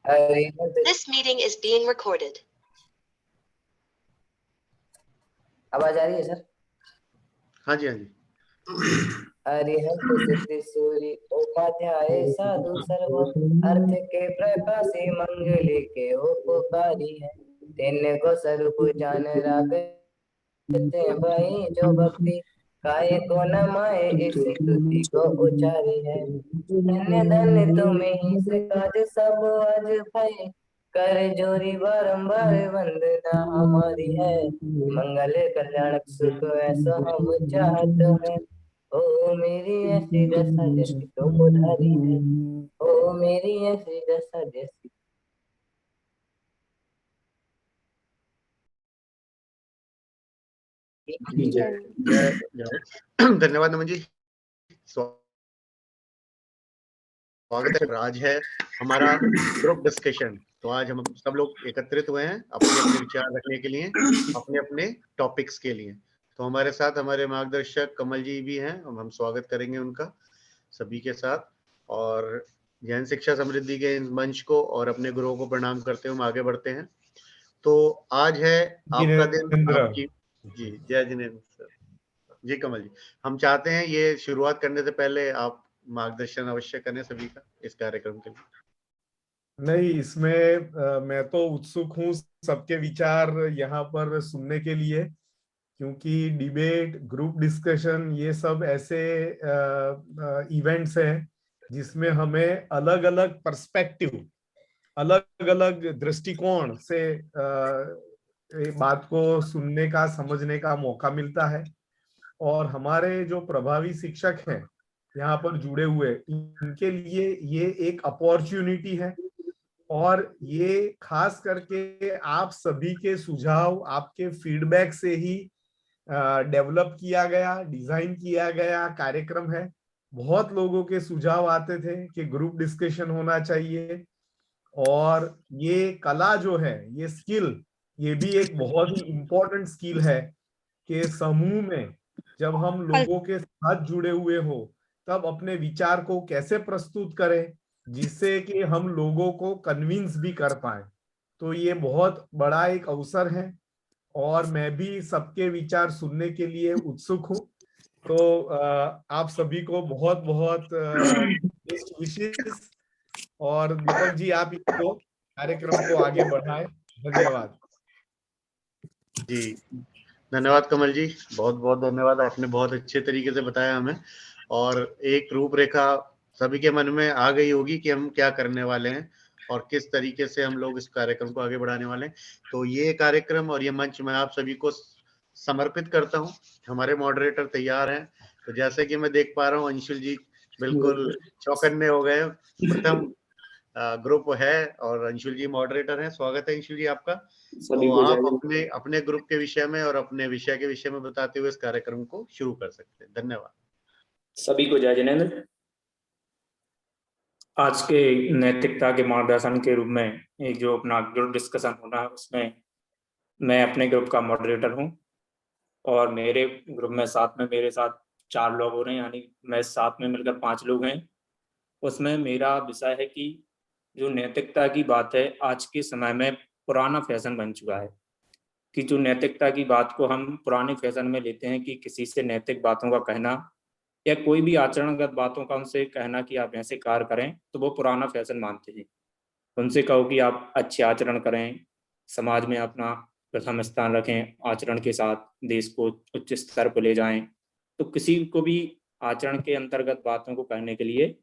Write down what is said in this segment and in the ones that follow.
This meeting is being recorded. आवाज आ रही है सर? हाँ जी, हाँ जी। अरिहंत सिद्धि उपाध्याय साधु सर्व अर्थ के प्रकाशी मंगली के उपकारी है। तेने को स्वरूप जान राखते भाई जो भक्ति काय को न माए इस स्तुति को उचारी है। धन्य धन्य तुम्हें ही से काज सब आज भाई कर जोरी बारंबार वंदना हमारी है। मंगल कल्याणक सुख ऐसा हम चाहते हैं। ओ मेरी ऐसी दशा जैसी तुम उधारी है। ओ मेरी ऐसी दशा जैसी। धन्यवाद नमन जी। स्वागत है। आज है हमारा ग्रुप डिस्कशन। तो आज हम सब लोग एकत्रित हुए हैं अपने अपने विचार रखने के लिए, अपने अपने टॉपिक्स के लिए। तो हमारे साथ हमारे मार्गदर्शक कमल जी भी हैं, हम स्वागत करेंगे उनका सभी के साथ। और जैन शिक्षा समृद्धि के इन मंच को और अपने गुरुओं को प्रणाम करते हुए हम आगे बढ़ते हैं। तो आज है आपका दिन, आपकी जी जय जिनेन्द्र सर। जी कमल जी, हम चाहते हैं ये शुरुआत करने से पहले आप मार्गदर्शन अवश्य करें सभी का इस कार्यक्रम के लिए। नहीं, इसमें मैं तो उत्सुक हूँ सबके विचार यहाँ पर सुनने के लिए, क्योंकि डिबेट, ग्रुप डिस्कशन ये सब ऐसे इवेंट्स हैं जिसमें हमें अलग अलग पर्सपेक्टिव, अलग अलग दृष्टिकोण से बात को सुनने का, समझने का मौका मिलता है। और हमारे जो प्रभावी शिक्षक हैं यहाँ पर जुड़े हुए, इनके लिए ये एक अपॉर्चुनिटी है। और ये खास करके आप सभी के सुझाव, आपके फीडबैक से ही डेवलप किया गया, डिजाइन किया गया कार्यक्रम है। बहुत लोगों के सुझाव आते थे कि ग्रुप डिस्कशन होना चाहिए। और ये कला जो है, ये स्किल, ये भी एक बहुत ही इम्पोर्टेंट स्किल है कि समूह में जब हम लोगों के साथ जुड़े हुए हो तब अपने विचार को कैसे प्रस्तुत करें जिससे कि हम लोगों को कन्विंस भी कर पाए। तो ये बहुत बड़ा एक अवसर है और मैं भी सबके विचार सुनने के लिए उत्सुक हूँ। तो आप सभी को बहुत बहुत बेस्ट विशेस। और दीपक जी, आप इसको कार्यक्रम को आगे बढ़ाएं। धन्यवाद जी। धन्यवाद कमल जी, बहुत बहुत धन्यवाद। आपने बहुत अच्छे तरीके से बताया हमें, और एक रूपरेखा सभी के मन में आ गई होगी कि हम क्या करने वाले हैं और किस तरीके से हम लोग इस कार्यक्रम को आगे बढ़ाने वाले हैं। तो ये कार्यक्रम और ये मंच मैं आप सभी को समर्पित करता हूँ। हमारे मॉडरेटर तैयार हैं। तो जैसे कि मैं देख पा रहा हूँ अंशुल जी बिल्कुल चौकन्ने हो गए। प्रथम ग्रुप है और अंशुल जी मॉडरेटर हैं। स्वागत है अंशुल जी आपका। तो आप अपने अपने ग्रुप के विषय में और अपने विषय के विषय में बताते हुए इस कार्यक्रम को शुरू कर सकते हैं। धन्यवाद। सभी को जय जिनेन्द्र। आज के नैतिकता के मार्गदर्शन के रूप में एक जो अपना ग्रुप डिस्कशन होना है, उसमें मैं अपने ग्रुप का मॉडरेटर हूं और मेरे ग्रुप में साथ में मेरे साथ 4 लोग हो रहे हैं, यानी मैं साथ में मिलकर 5 लोग हैं। उसमें मेरा विषय है कि जो नैतिकता की बात है आज के समय में पुराना फैशन बन चुका है कि जो नैतिकता की बात को हम पुराने फैशन में लेते हैं कि किसी से नैतिक बातों का कहना या कोई भी आचरणगत बातों का उनसे कहना कि आप ऐसे कार्य करें, तो वो पुराना फैशन मानते हैं। उनसे कहो कि आप अच्छे आचरण करें, समाज में अपना प्रथम स्थान रखें, आचरण के साथ देश को उच्च स्तर पर ले जाएं। तो किसी को भी आचरण के अंतर्गत बातों को कहने के लिए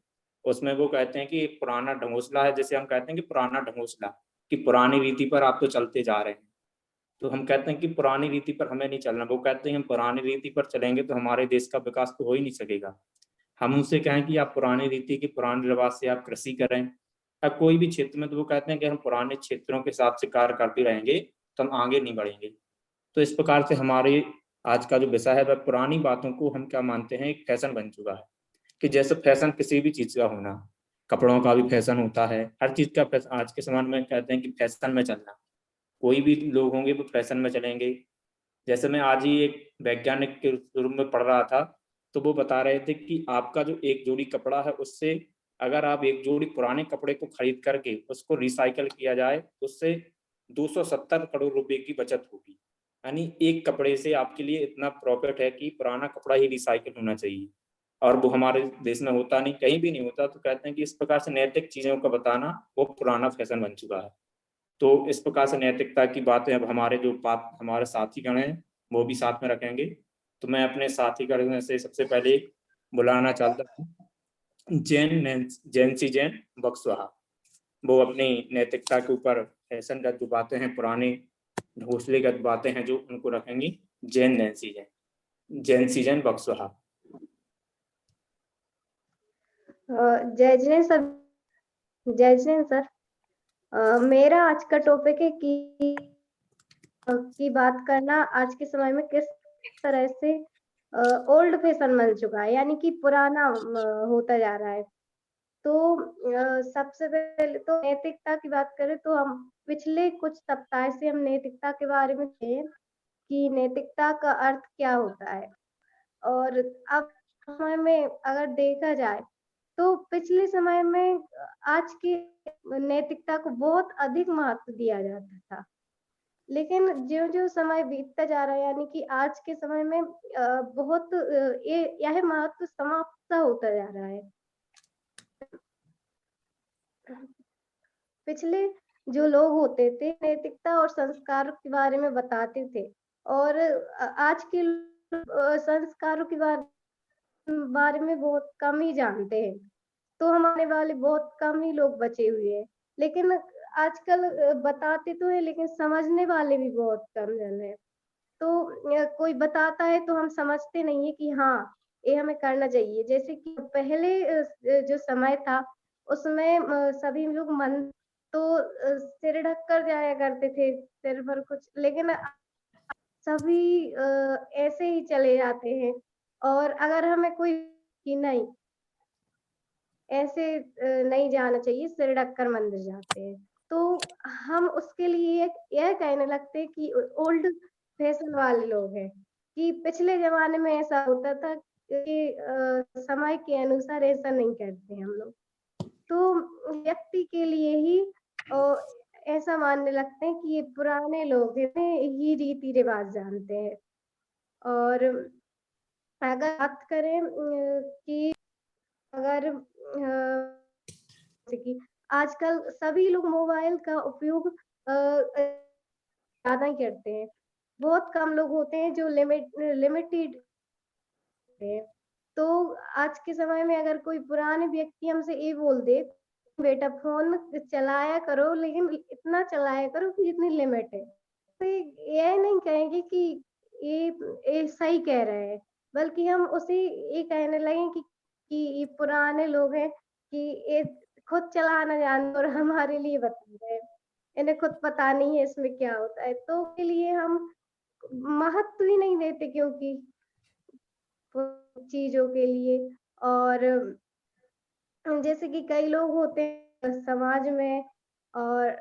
उसमें वो कहते हैं कि पुराना ढंगोसला है, जैसे हम कहते हैं कि पुराना ढंगोसला, कि पुरानी रीति पर आप तो चलते जा रहे हैं। तो हम कहते हैं कि पुरानी रीति पर हमें नहीं चलना। वो कहते हैं हम पुरानी रीति पर चलेंगे तो हमारे देश का विकास तो हो ही नहीं सकेगा। हम उनसे कहें कि आप पुरानी रीति की पुराने रिवाज से आप कृषि करें या कोई भी क्षेत्र में, तो वो कहते हैं कि हम पुराने क्षेत्रों के हिसाब से कार्य करते रहेंगे तो हम आगे नहीं बढ़ेंगे। तो इस प्रकार से हमारे आज का जो विषय है वह पुरानी बातों को हम क्या मानते हैं, एक फैशन बन चुका है। कि जैसे फैशन किसी भी चीज का होना, कपड़ों का भी फैशन होता है, हर चीज का फैशन आज के समय में कहते हैं कि फैशन में चलना। कोई भी लोग होंगे वो फैशन में चलेंगे। जैसे मैं आज ही एक वैज्ञानिक के रूप में पढ़ रहा था, तो वो बता रहे थे कि आपका जो एक जोड़ी कपड़ा है उससे अगर आप एक जोड़ी पुराने कपड़े को खरीद करके उसको रिसाइकल किया जाए, उससे 270 करोड़ रुपए की बचत होगी। यानी एक कपड़े से आपके लिए इतना प्रॉफिट है कि पुराना कपड़ा ही रिसाइकल होना चाहिए, और वो हमारे देश में होता नहीं, कहीं भी नहीं होता। तो कहते हैं कि इस प्रकार से नैतिक चीजों का बताना वो पुराना फैशन बन चुका है। तो इस प्रकार से नैतिकता की बातें अब हमारे जो हमारे साथीगण हैं वो भी साथ में रखेंगे। तो मैं अपने साथीगण में से सबसे पहले बुलाना चाहता हूँ जैंसी जैन बक्सवाहा। वो अपनी नैतिकता के ऊपर फैशनगत जो बातें हैं, पुराने ढोसलेगत बातें हैं, जो उनको रखेंगी जैंसी जैन बक्सवाहा। जय जैन सर। जय जैन सर। मेरा आज का टॉपिक है की बात करना आज के समय में किस तरह से ओल्ड फैशन बन चुका है, यानी कि पुराना होता जा रहा है। तो सबसे पहले तो नैतिकता की बात करें तो हम पिछले कुछ सप्ताह से हम नैतिकता के बारे में थे कि नैतिकता का अर्थ क्या होता है। और अब समय में अगर देखा जाए तो पिछले समय में आज की नैतिकता को बहुत अधिक महत्व दिया जाता था, लेकिन जो जो समय बीतता जा रहा है, यानी कि आज के समय में बहुत यह महत्व समाप्त होता जा रहा है। पिछले जो लोग होते थे नैतिकता और संस्कार के बारे में बताते थे, और आज के संस्कारों के बारे में बहुत कम ही जानते हैं। तो हमारे वाले बहुत कम ही लोग बचे हुए हैं, लेकिन आजकल बताते तो है लेकिन समझने वाले भी बहुत कम जन है। तो कोई बताता है तो हम समझते नहीं है कि हाँ ये हमें करना चाहिए। जैसे कि पहले जो समय था उसमें सभी लोग मन तो सिर ढक कर जाया करते थे, सिर पर कुछ, लेकिन सभी ऐसे ही चले जाते हैं। और अगर हमें कोई कि नहीं ऐसे नहीं जाना चाहिए, सिर ढक कर मंदिर जाते हैं, तो हम उसके लिए यह कहने लगते हैं कि ओल्ड फैशन वाले लोग हैं, कि पिछले जमाने में ऐसा होता था कि समय के अनुसार ऐसा नहीं करते हम लोग। तो व्यक्ति के लिए ही ऐसा मानने लगते हैं कि ये पुराने लोग हैं, ये रीति रिवाज जानते हैं। और अगर बात करें कि अगर जैसे कि आजकल सभी लोग मोबाइल का उपयोग ज़्यादा ही करते हैं। बहुत कम लोग होते हैं जो लिमिटेड हैं। तो आज के समय में अगर कोई पुराने व्यक्ति हमसे ये बोल दे, बेटा फ़ोन चलाया करो लेकिन इतना चलाया करो कि जितनी लिमिट है। तो ये नहीं कहेंगे कि ये सही कह रहे हैं, बल्कि हम उसे ये कहने लगे कि ये पुराने लोग हैं, कि ये खुद चलाना जानते और हमारे लिए बता रहे हैं। इन्हें खुद पता नहीं है इसमें क्या होता है। तो के लिए हम महत्व ही नहीं देते, क्योंकि चीज़ों के लिए। और जैसे कि कई लोग होते हैं समाज में और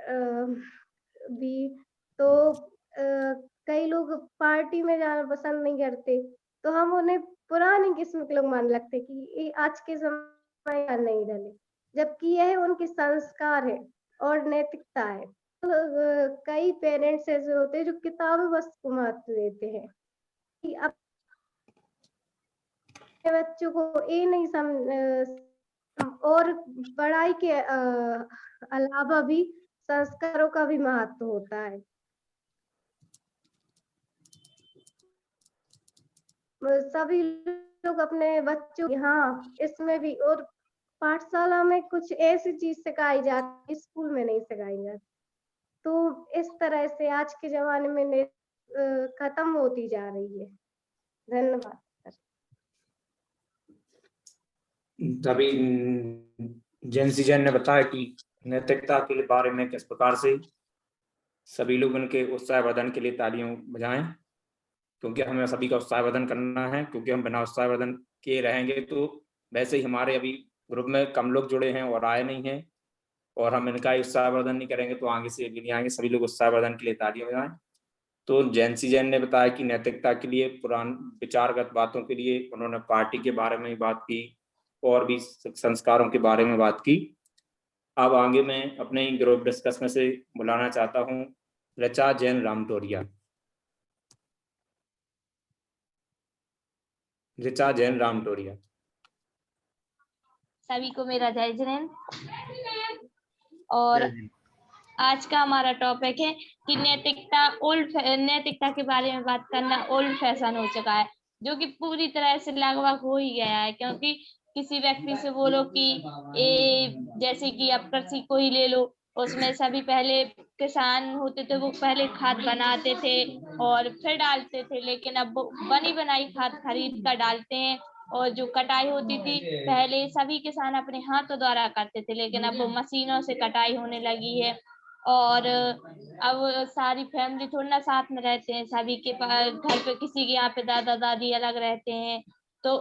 भी, तो कई लोग पार्टी में जाना पसंद नहीं करते, तो हम उन्हें पुरानी किस्म के लोग मानने लगते हैं कि ये आज के समय का नहीं ढले, जबकि यह उनके संस्कार है और नैतिकता है। तो कई पेरेंट्स ऐसे होते हैं जो किताबें बस को महत्व देते हैं, कि अपने बच्चों को ये नहीं और पढ़ाई के अलावा भी संस्कारों का भी महत्व होता है। सभी लोग अपने बच्चों हाँ इसमें भी, और पाठशाला में कुछ ऐसी चीज सिखाई जाती स्कूल में नहीं सिखाई जाती। तो इस तरह से आज के जमाने में खत्म होती जा रही है। धन्यवाद। तभी जैंसी जैन ने बताया कि नैतिकता के बारे में किस प्रकार से सभी लोग उनके उत्साहवर्धन के लिए तालियां बजाएं, क्योंकि हमें सभी का उत्साहवर्धन करना है। क्योंकि हम बिना उत्साहवर्धन के रहेंगे तो वैसे ही हमारे अभी ग्रुप में कम लोग जुड़े हैं और आए नहीं हैं, और हम इनका उत्साहवर्धन नहीं करेंगे तो आगे से भी नहीं आएंगे। सभी लोग उत्साहवर्धन के लिए तालियां बजाएं। तो जैंसी जैन ने बताया कि नैतिकता के लिए पुरान विचारगत बातों के लिए उन्होंने पार्टी के बारे में ही बात की, और भी संस्कारों के बारे में बात की। अब आगे मैं अपने ग्रुप डिस्कस में से बुलाना चाहता हूँ ऋचा जैन रामटोरिया। ऋचा जैन रामटोरिया। सभी को मेरा जय जिनेन्द्र। और आज का हमारा टॉपिक है कि नैतिकता के बारे में बात करना ओल्ड फैशन हो चुका है, जो कि पूरी तरह से लगभग हो ही गया है। क्योंकि किसी व्यक्ति से बोलो कि जैसे कि आप कृषि को ही ले लो, उसमें सभी पहले किसान होते थे, वो पहले खाद बनाते थे और फिर डालते थे, लेकिन अब बनी बनाई खाद खरीद कर डालते हैं। और जो कटाई होती थी पहले सभी किसान अपने हाथों द्वारा करते थे, लेकिन अब वो मशीनों से कटाई होने लगी है। और अब सारी फैमिली थोड़ा ना साथ में रहते हैं, सभी के पास घर पे किसी के यहाँ पे दादा दादी अलग रहते हैं, तो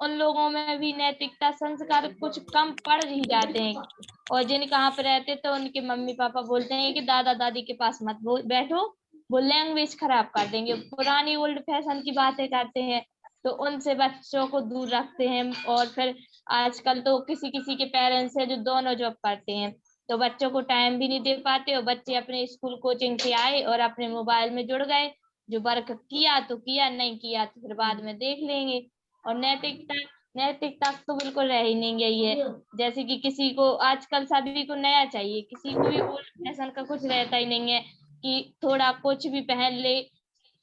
उन लोगों में भी नैतिकता संस्कार कुछ कम पड़ ही जाते हैं। और जिन कहाँ पे रहते तो उनके मम्मी पापा बोलते हैं कि दादा दादी के पास मत बैठो, वो लैंग्वेज खराब कर देंगे, पुरानी ओल्ड फैशन की बातें करते हैं, तो उनसे बच्चों को दूर रखते हैं। और फिर आजकल तो किसी किसी के पेरेंट्स है जो दोनों जॉब करते हैं, तो बच्चों को टाइम भी नहीं दे पाते, और बच्चे अपने स्कूल कोचिंग से आए और अपने मोबाइल में जुड़ गए, जो वर्क किया तो किया, नहीं किया तो फिर बाद में देख लेंगे। और नैतिकता तो बिल्कुल रह ही नहीं गई है। जैसे कि किसी को आजकल सभी को नया चाहिए, किसी को भी ओल्ड फैशन का कुछ रहता ही नहीं है कि थोड़ा कुछ भी पहन ले,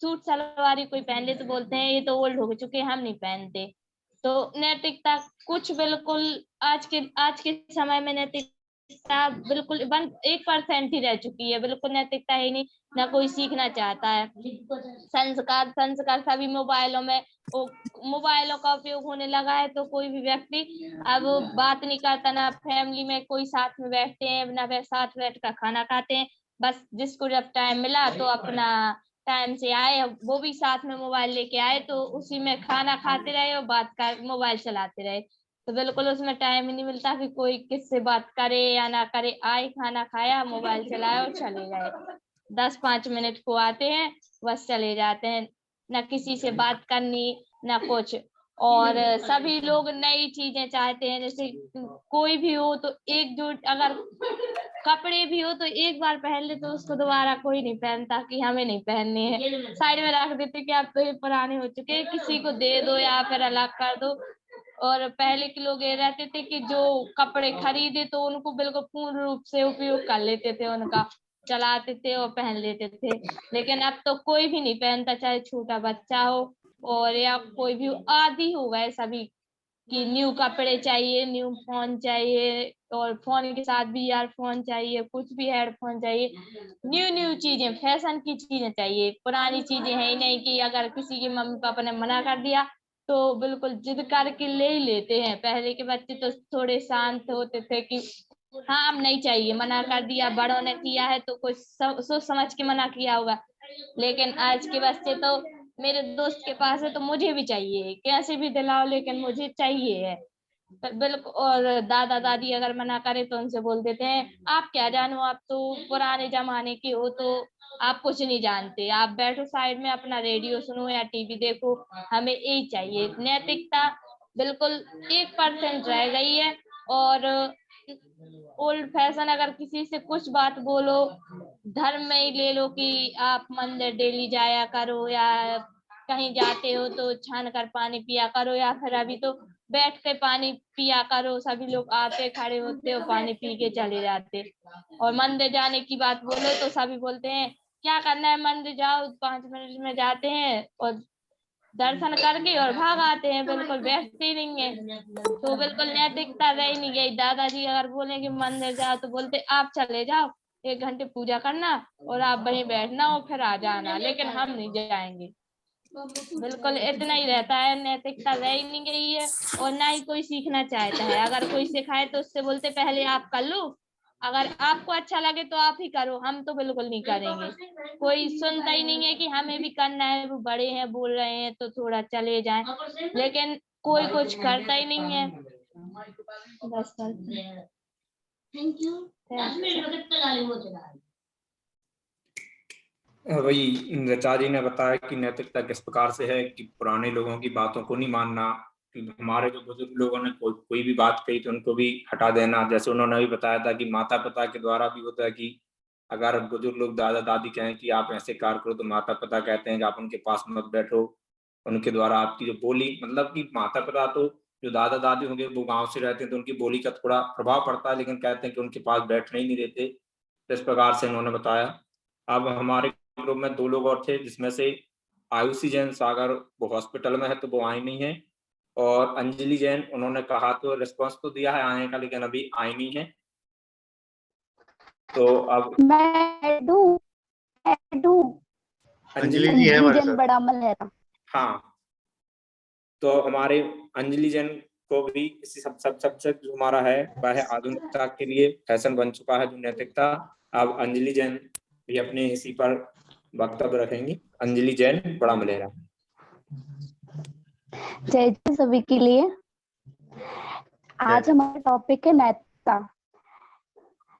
सूट सलवार ही कोई पहन ले तो बोलते हैं ये तो ओल्ड हो चुके, हम नहीं पहनते। तो नैतिकता कुछ बिल्कुल आज के समय में नैतिकता बिल्कुल 1% ही रह चुकी है, बिल्कुल नैतिकता ही नहीं, ना कोई सीखना चाहता है। संस्कार सभी मोबाइलों में, मोबाइलों का उपयोग होने लगा है, तो कोई भी व्यक्ति अब बात नहीं करता, ना फैमिली में कोई साथ में बैठते हैं, ना वे साथ बैठ कर खाना खाते हैं। बस जिसको जब टाइम मिला तो अपना टाइम से आए, वो भी साथ में मोबाइल लेके आए, तो उसी में खाना खाते रहे और बात कर मोबाइल चलाते रहे, तो बिल्कुल उसमें टाइम ही नहीं मिलता कि कोई किससे बात करे या ना करे। आए, खाना खाया, मोबाइल चलाया और चले गए, 10-5 मिनट को आते हैं, बस चले जाते हैं, ना किसी से बात करनी ना कुछ। और सभी लोग नई चीजें चाहते हैं, जैसे कोई भी हो तो एकजुट, अगर कपड़े भी हो तो एक बार पहन ले तो उसको दोबारा कोई नहीं पहनता कि हमें नहीं पहनने हैं, साइड में रख देते कि आप तो ये पुराने हो चुके हैं, किसी को दे दो या फिर अलग कर दो। और पहले के लोग ये रहते थे कि जो कपड़े खरीदे तो उनको बिल्कुल पूर्ण रूप से उपयोग कर लेते थे, उनका चलाते थे और पहन लेते थे। लेकिन अब तो कोई भी नहीं पहनता, चाहे छोटा बच्चा हो और या कोई भी आदी हो गए सभी कि न्यू कपड़े चाहिए, न्यू फोन चाहिए, और फोन के साथ भी ईयरफोन चाहिए, कुछ भी हेडफोन चाहिए, न्यू न्यू चीजें, फैशन की चीजें चाहिए, पुरानी चीजें है ही नहीं कि अगर किसी के मम्मी पापा ने मना कर दिया तो बिल्कुल जिद करके ले ही लेते हैं। पहले के बच्चे तो थोड़े शांत होते थे कि हाँ अब नहीं चाहिए, मना कर दिया, बड़ों ने किया है तो कुछ सोच समझ के मना किया होगा। लेकिन आज के बच्चे तो मेरे दोस्त के पास है तो मुझे भी चाहिए, कैसे भी दिलाओ लेकिन मुझे चाहिए है, बिल्कुल। और दादा दादी अगर मना करे तो उनसे बोल देते हैं आप क्या जानो, आप तो पुराने जमाने के हो, तो आप कुछ नहीं जानते, आप बैठो साइड में अपना रेडियो सुनो या टीवी देखो, हमें यही चाहिए। नैतिकता बिल्कुल 1% रह गई है। और ओल्ड फैशन, अगर किसी से कुछ बात बोलो, धर्म में ही ले लो कि आप मंदिर डेली जाया करो, या कहीं जाते हो तो छान कर पानी पिया करो, या फिर अभी तो बैठ के पानी पिया करो, सभी लोग आते खड़े होते और पानी पी के चले जाते। और मंदिर जाने की बात बोलो तो सभी बोलते हैं क्या करना है, मंदिर जाओ, 5 मिनट में जाते हैं और दर्शन करके और भाग आते हैं, बिल्कुल बैठते ही नहीं है। तो बिल्कुल नैतिकता रही नहीं गई। दादाजी अगर बोले कि मंदिर जाओ तो बोलते आप चले जाओ, 1 घंटे पूजा करना और आप वहीं बैठना और फिर आ जाना, लेकिन हम नहीं जाएंगे। बिल्कुल इतना ही रहता है, नैतिकता रह ही नहीं गई है और ना ही कोई सीखना चाहता है। अगर कोई सिखाए तो उससे बोलते पहले आप कर लो, अगर आपको अच्छा लगे तो आप ही करो, हम तो बिल्कुल नहीं करेंगे। कोई सुनता ही नहीं है कि हमें भी करना है, वो बड़े हैं बोल रहे हैं तो थोड़ा चले जाएं, लेकिन कोई कुछ करता ही नहीं है। बस थैंक यू। वही ऋचा जी ने बताया कि नैतिकता किस प्रकार से है कि पुराने लोगों की बातों को नहीं मानना, हमारे जो बुजुर्ग लोगों ने कोई भी बात कही तो उनको भी हटा देना। जैसे उन्होंने भी बताया था कि माता पिता के द्वारा भी होता है कि अगर बुजुर्ग लोग दादा दादी कहें कि आप ऐसे कार्य करो तो माता पिता कहते हैं कि आप उनके पास मत बैठो। उनके द्वारा आपकी जो बोली, मतलब कि माता पिता तो जो दादा दादी होंगे वो गांव से रहते हैं तो उनकी बोली का थोड़ा प्रभाव पड़ता है, लेकिन कहते हैं कि उनके पास बैठने ही नहीं देते। तो इस प्रकार से उन्होंने बताया। अब हमारे ग्रुप में 2 लोग और थे, जिसमें से आयुषी जैन सागर वो हॉस्पिटल में है तो वो आई नहीं है, और अंजलि जैन, उन्होंने कहा तो रिस्पॉन्स तो दिया है आने का, लेकिन अभी आई नहीं है। तो अब मैं अंजलि जी है हमारे जैन साथ। बड़ा मलहरा। हाँ, तो हमारे अंजलि जैन को भी इसी सब सब्जेक्ट जो हमारा है वह है आधुनिकता के लिए फैशन बन चुका है जो नैतिकता। अब अंजलि जैन भी अपने इसी पर वक्तव्य रखेंगी। अंजलि जैन बड़ा मलेरा। जय जय सभी के लिए। आज हमारा टॉपिक है नैतिकता।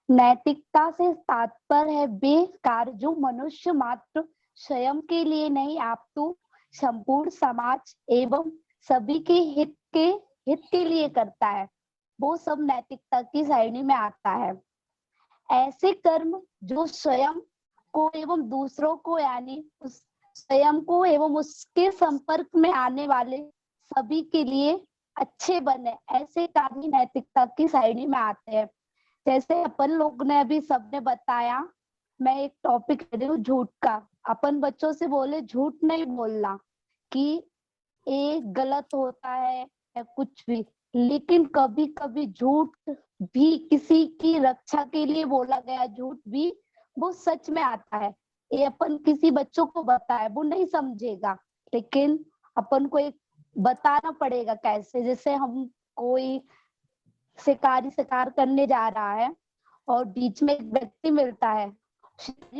नैतिकता से तात्पर्य है वे कार्य जो मनुष्य मात्र स्वयं के लिए नहीं अपितु संपूर्ण समाज एवं सभी के हित के लिए करता है, वो सब नैतिकता की श्रेणी में आता है। ऐसे कर्म जो स्वयं को एवं दूसरों को यानी स्वयं को एवं उसके संपर्क में आने वाले सभी के लिए अच्छे बने, ऐसे कार्य नैतिकता की श्रेणी में आते हैं। जैसे अपन लोग ने अभी सबने बताया, मैं एक टॉपिक ले रही हूँ झूठ का। अपन बच्चों से बोले झूठ नहीं बोलना कि ये गलत होता है या कुछ भी, लेकिन कभी कभी झूठ भी किसी की रक्षा के लिए बोला गया झूठ भी वो सच में आता है। ये अपन किसी बच्चों को बताए वो नहीं समझेगा, लेकिन अपन को एक बताना पड़ेगा कैसे। जैसे हम कोई शिकार करने जा रहा है और बीच में एक व्यक्ति मिलता है,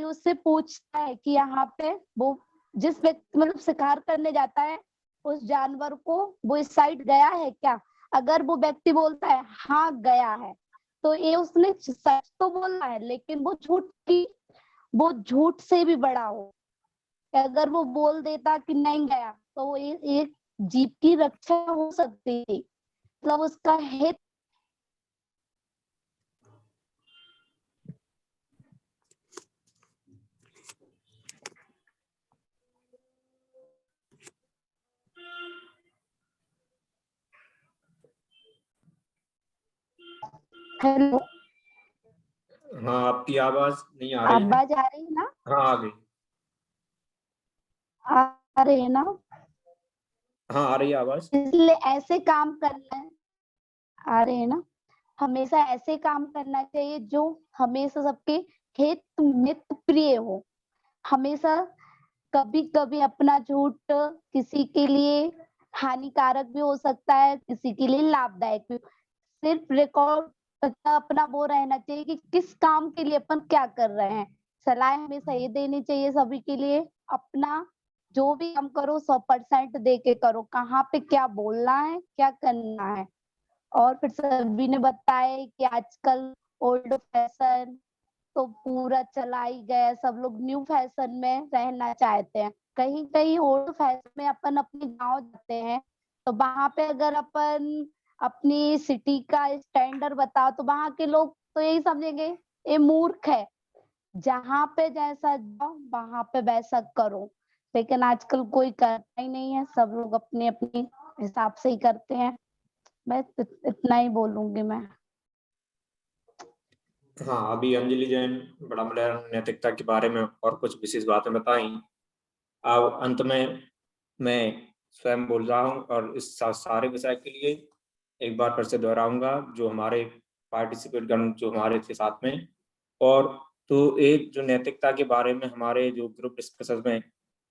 उससे पूछता है कि यहाँ पे वो जिस व्यक्ति मतलब शिकार करने जाता है उस जानवर को वो इस साइड गया है क्या। अगर वो व्यक्ति बोलता है हाँ गया है, तो ये उसने सच तो बोला है, लेकिन वो झूठ से भी बड़ा हो। अगर वो बोल देता कि नहीं गया तो वो एक जीव की रक्षा हो सकती थी, मतलब उसका हित। हेलो, हाँ, आपकी आवाज नहीं आ रही है। आवाज आ रही है ना? हाँ, आ गई। आ रही है ना? हाँ, आ रही है आवाज। इसलिए ऐसे काम करना है। आ रहे हैं ना? हमेशा ऐसे काम करना चाहिए जो हमेशा सबके हित मित प्रिय हो। हमेशा कभी कभी अपना झूठ किसी के लिए हानिकारक भी हो सकता है, किसी के लिए लाभदायक भी। सिर्फ रिकॉर्ड अपना वो रहना चाहिए कि किस काम के लिए अपन क्या कर रहे हैं। सलाह हमेशा ये देनी चाहिए सभी के लिए, अपना जो भी काम करो 100% दे के करो, कहाँ पे क्या बोलना है क्या करना है। और फिर सभी ने बताया कि आजकल ओल्ड फैशन तो पूरा चला ही गया, सब लोग न्यू फैशन में रहना चाहते हैं। कहीं कहीं ओल्ड फैशन में अपन अपने गांव जाते हैं तो वहां पे अगर अपन अपनी सिटी का स्टैंडर्ड बताओ तो वहां के लोग तो यही समझेंगे ये मूर्ख है। जहां पे जैसा जाओ वहां पे वैसा करो, लेकिन आजकल कोई करता ही नहीं है, सब लोग अपने अपने हिसाब से ही करते हैं। मैं इतना ही बोलूंगी मैं। हाँ, अभी अंजलि जैन बड़ा मलेरा नैतिकता के बारे में और कुछ विशेष बातें बताई। अब अंत में मैं स्वयं बोल रहा हूँ और इस सारे विषय के लिए एक बार फिर से दोहराऊंगा जो हमारे पार्टिसिपेट गण जो हमारे थे साथ में। और तो एक जो नैतिकता के बारे में हमारे जो ग्रुप डिस्कशन में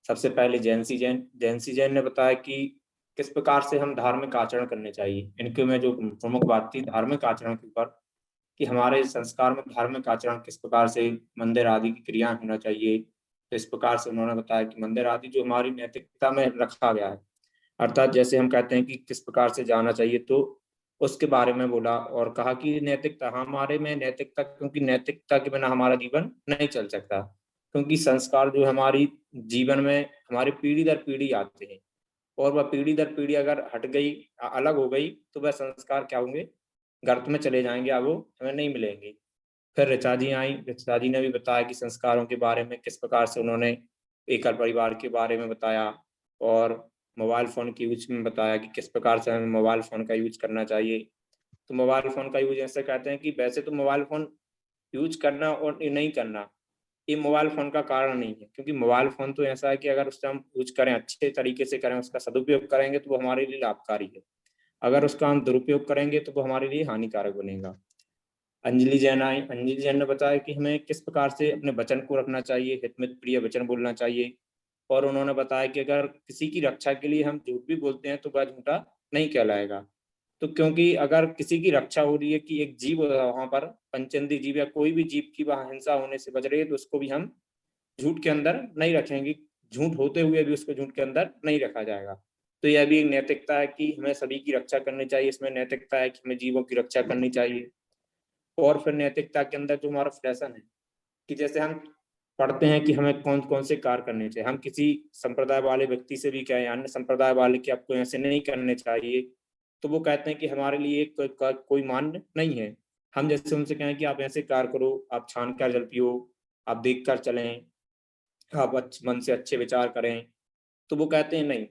सबसे पहले जैंसी जैन ने बताया कि किस प्रकार से हम धार्मिक आचरण करने चाहिए। इनके में जो प्रमुख बात थी धार्मिक आचरण के ऊपर कि हमारे संस्कार में धार्मिक आचरण किस प्रकार से मंदिर आदि की क्रिया होना चाहिए। तो इस प्रकार से उन्होंने बताया कि मंदिर आदि जो हमारी नैतिकता में रखा गया है, अर्थात जैसे हम कहते हैं कि किस प्रकार से जाना चाहिए, तो उसके बारे में बोला और कहा कि नैतिकता हमारे में नैतिकता, क्योंकि नैतिकता के बिना हमारा जीवन नहीं चल सकता, क्योंकि संस्कार जो हमारी जीवन में हमारी पीढ़ी दर पीढ़ी आते हैं। और वह पीढ़ी दर पीढ़ी अगर हट गई, अलग हो गई, तो वह संस्कार क्या होंगे, गर्त में चले जाएंगे, अब वो हमें नहीं मिलेंगे। फिर ऋचा जी आई, ऋचा जी ने भी बताया कि संस्कारों के बारे में किस प्रकार से उन्होंने एकल परिवार के बारे में बताया, और मोबाइल फ़ोन के यूज में बताया कि किस प्रकार से हमें मोबाइल फ़ोन का यूज करना चाहिए। तो मोबाइल फ़ोन का यूज ऐसे कहते हैं कि वैसे तो मोबाइल फ़ोन यूज करना और नहीं करना, ये मोबाइल फ़ोन का कारण नहीं है, क्योंकि मोबाइल फ़ोन तो ऐसा है कि अगर उससे हम यूज करें, अच्छे तरीके से करें, उसका सदुपयोग करेंगे तो वो हमारे लिए लाभकारी है। अगर उसका हम दुरुपयोग करेंगे तो वो हमारे लिए हानिकारक बनेगा। अंजलि जैन आई, अंजलि जैन ने बताया कि हमें किस प्रकार से अपने वचन को रखना चाहिए, हितमित प्रिय वचन बोलना चाहिए। और उन्होंने बताया कि अगर किसी की रक्षा के लिए हम झूठ भी बोलते हैं तो वह झूठा नहीं कहलाएगा। तो क्योंकि अगर किसी की रक्षा हो रही है कि एक जीव वहां पर पंचेंद्रिय जीव या कोई भी जीव की वहां हिंसा होने से बच रही है, तो उसको भी हम झूठ के अंदर नहीं रखेंगे, झूठ होते हुए भी उसको झूठ के अंदर नहीं रखा जाएगा। तो यह भी एक नैतिकता है कि हमें सभी की रक्षा करनी चाहिए, इसमें नैतिकता है कि हमें जीवों की रक्षा करनी चाहिए। और फिर नैतिकता के अंदर जो हमारा फैशन है कि जैसे हम पढ़ते हैं कि हमें कौन कौन से कार्य करने चाहिए, हम किसी संप्रदाय वाले व्यक्ति से भी कहें, अन्य संप्रदाय वाले कि आपको ऐसे नहीं करने चाहिए, तो वो कहते हैं कि हमारे लिए कोई मान्य नहीं है। हम जैसे उनसे कहें कि आप ऐसे कार्य करो, आप छान कर जल पियो, आप देख कर चलें, आप मन से अच्छे विचार करें, तो वो कहते हैं नहीं।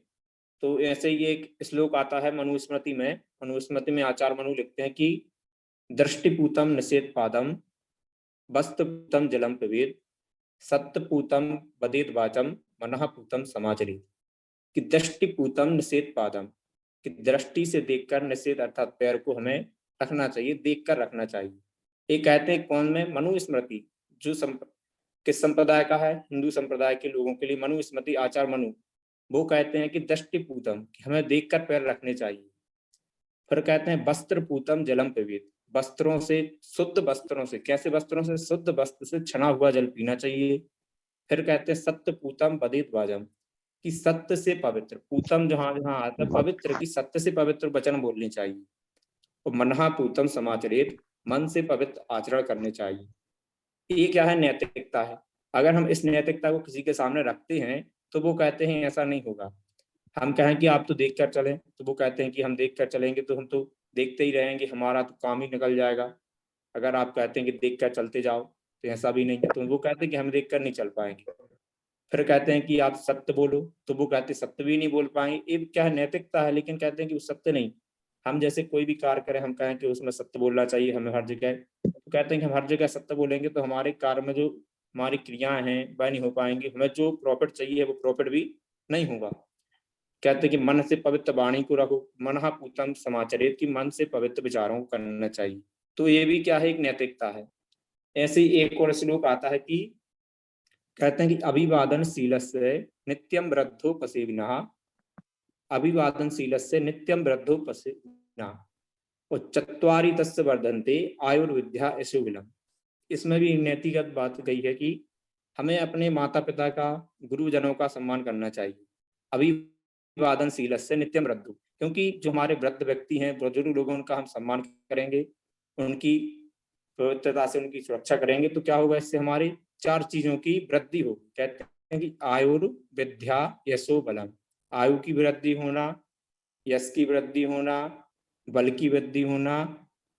तो ऐसे ही एक श्लोक आता है मनुस्मृति में, मनुस्मृति में आचार्य मनु लिखते हैं कि दृष्टिपूतम निषेध पादम, वस्त्रपूतम जलम पिबेद, सत्यपूतम बदेत वाचम, मनःपूतम समाचरेत। कि दृष्टिपूतम निषेध पादम, कि दृष्टि से देखकर, निषेध अर्थात पैर को हमें रखना चाहिए, देखकर रखना चाहिए। ये कहते हैं कौन में, मनुस्मृति, जो किस संप्रदाय का है, हिंदू संप्रदाय के लोगों के लिए मनुस्मृति आचार्य मनु, वो कहते हैं कि दृष्टिपूतम, कि हमें देखकर पैर रखने चाहिए। फिर कहते हैं वस्त्रपूतम जलम पिबेत, वस्त्रों से, शुद्ध वस्त्रों से, कैसे वस्त्रों से, शुद्ध वस्त्र से छना हुआ जल पीना चाहिए। फिर कहते हैं सत्यपूतम बदेत वाजम, कि सत्य से पवित्र, पूतम जहां जहां आता है पवित्र, की सत्य से पवित्र वचन बोलने चाहिए। और मनःपूतम समाचरेत, मन से पवित्र आचरण करने चाहिए। ये क्या है, नैतिकता है। अगर हम इस नैतिकता को किसी के सामने रखते हैं तो वो कहते हैं ऐसा नहीं होगा। हम कहें कि आप तो देख कर चलें, तो वो कहते हैं कि हम देख कर चलेंगे तो हम तो देखते ही रहेंगे, हमारा तो काम ही निकल जाएगा। अगर आप कहते हैं कि देख कर चलते जाओ, तो ऐसा भी नहीं है, तो वो कहते हैं कि हम देख कर नहीं चल पाएंगे। फिर कहते हैं कि आप सत्य बोलो, तो वो कहते हैं सत्य भी नहीं बोल पाएंगे। ये क्या है, नैतिकता है, लेकिन कहते हैं कि वो सत्य नहीं। हम जैसे कोई भी कार्य करें, हम कहें कि उसमें सत्य बोलना चाहिए हमें हर जगह, तो कहते हैं कि हम हर जगह सत्य बोलेंगे तो हमारे कार्य में जो हमारी क्रियाएं हैं वह नहीं हो पाएंगी, हमें जो प्रॉफिट चाहिए वो प्रॉफिट भी नहीं होगा। कहते हैं कि मन से पवित्र वाणी को रखो, मनःपूतम समाचरेत, कि मन से पवित्र विचारों को करना चाहिए। तो ये भी क्या है, एक नैतिकता है। ऐसे ही एक और श्लोक आता है कि कहते हैं कि अभिवादनशीलस्य नित्यं वृद्धोपसेविनः, अभिवादनशीलस्य नित्यं वृद्धोपसेविनः, और चत्वारि तस्य वर्धन्ते आयुर्विद्या यशोबलम्। इसमें भी नैतिकत बात गई है कि हमें अपने माता पिता का, गुरुजनों का सम्मान करना चाहिए। अभिवादनशीलस्य नित्यं वृद्धो, क्योंकि जो हमारे वृद्ध व्यक्ति हैं, बुजुर्ग लोगों, उनका हम सम्मान करेंगे, उनकी पवित्रता से उनकी सुरक्षा करेंगे, तो क्या होगा, इससे हमारी 4 चीजों की वृद्धि होगी। कहते हैं कि आयुर्विद्या यशो बलम, आयु की वृद्धि होना, यश की वृद्धि होना, बल की वृद्धि होना,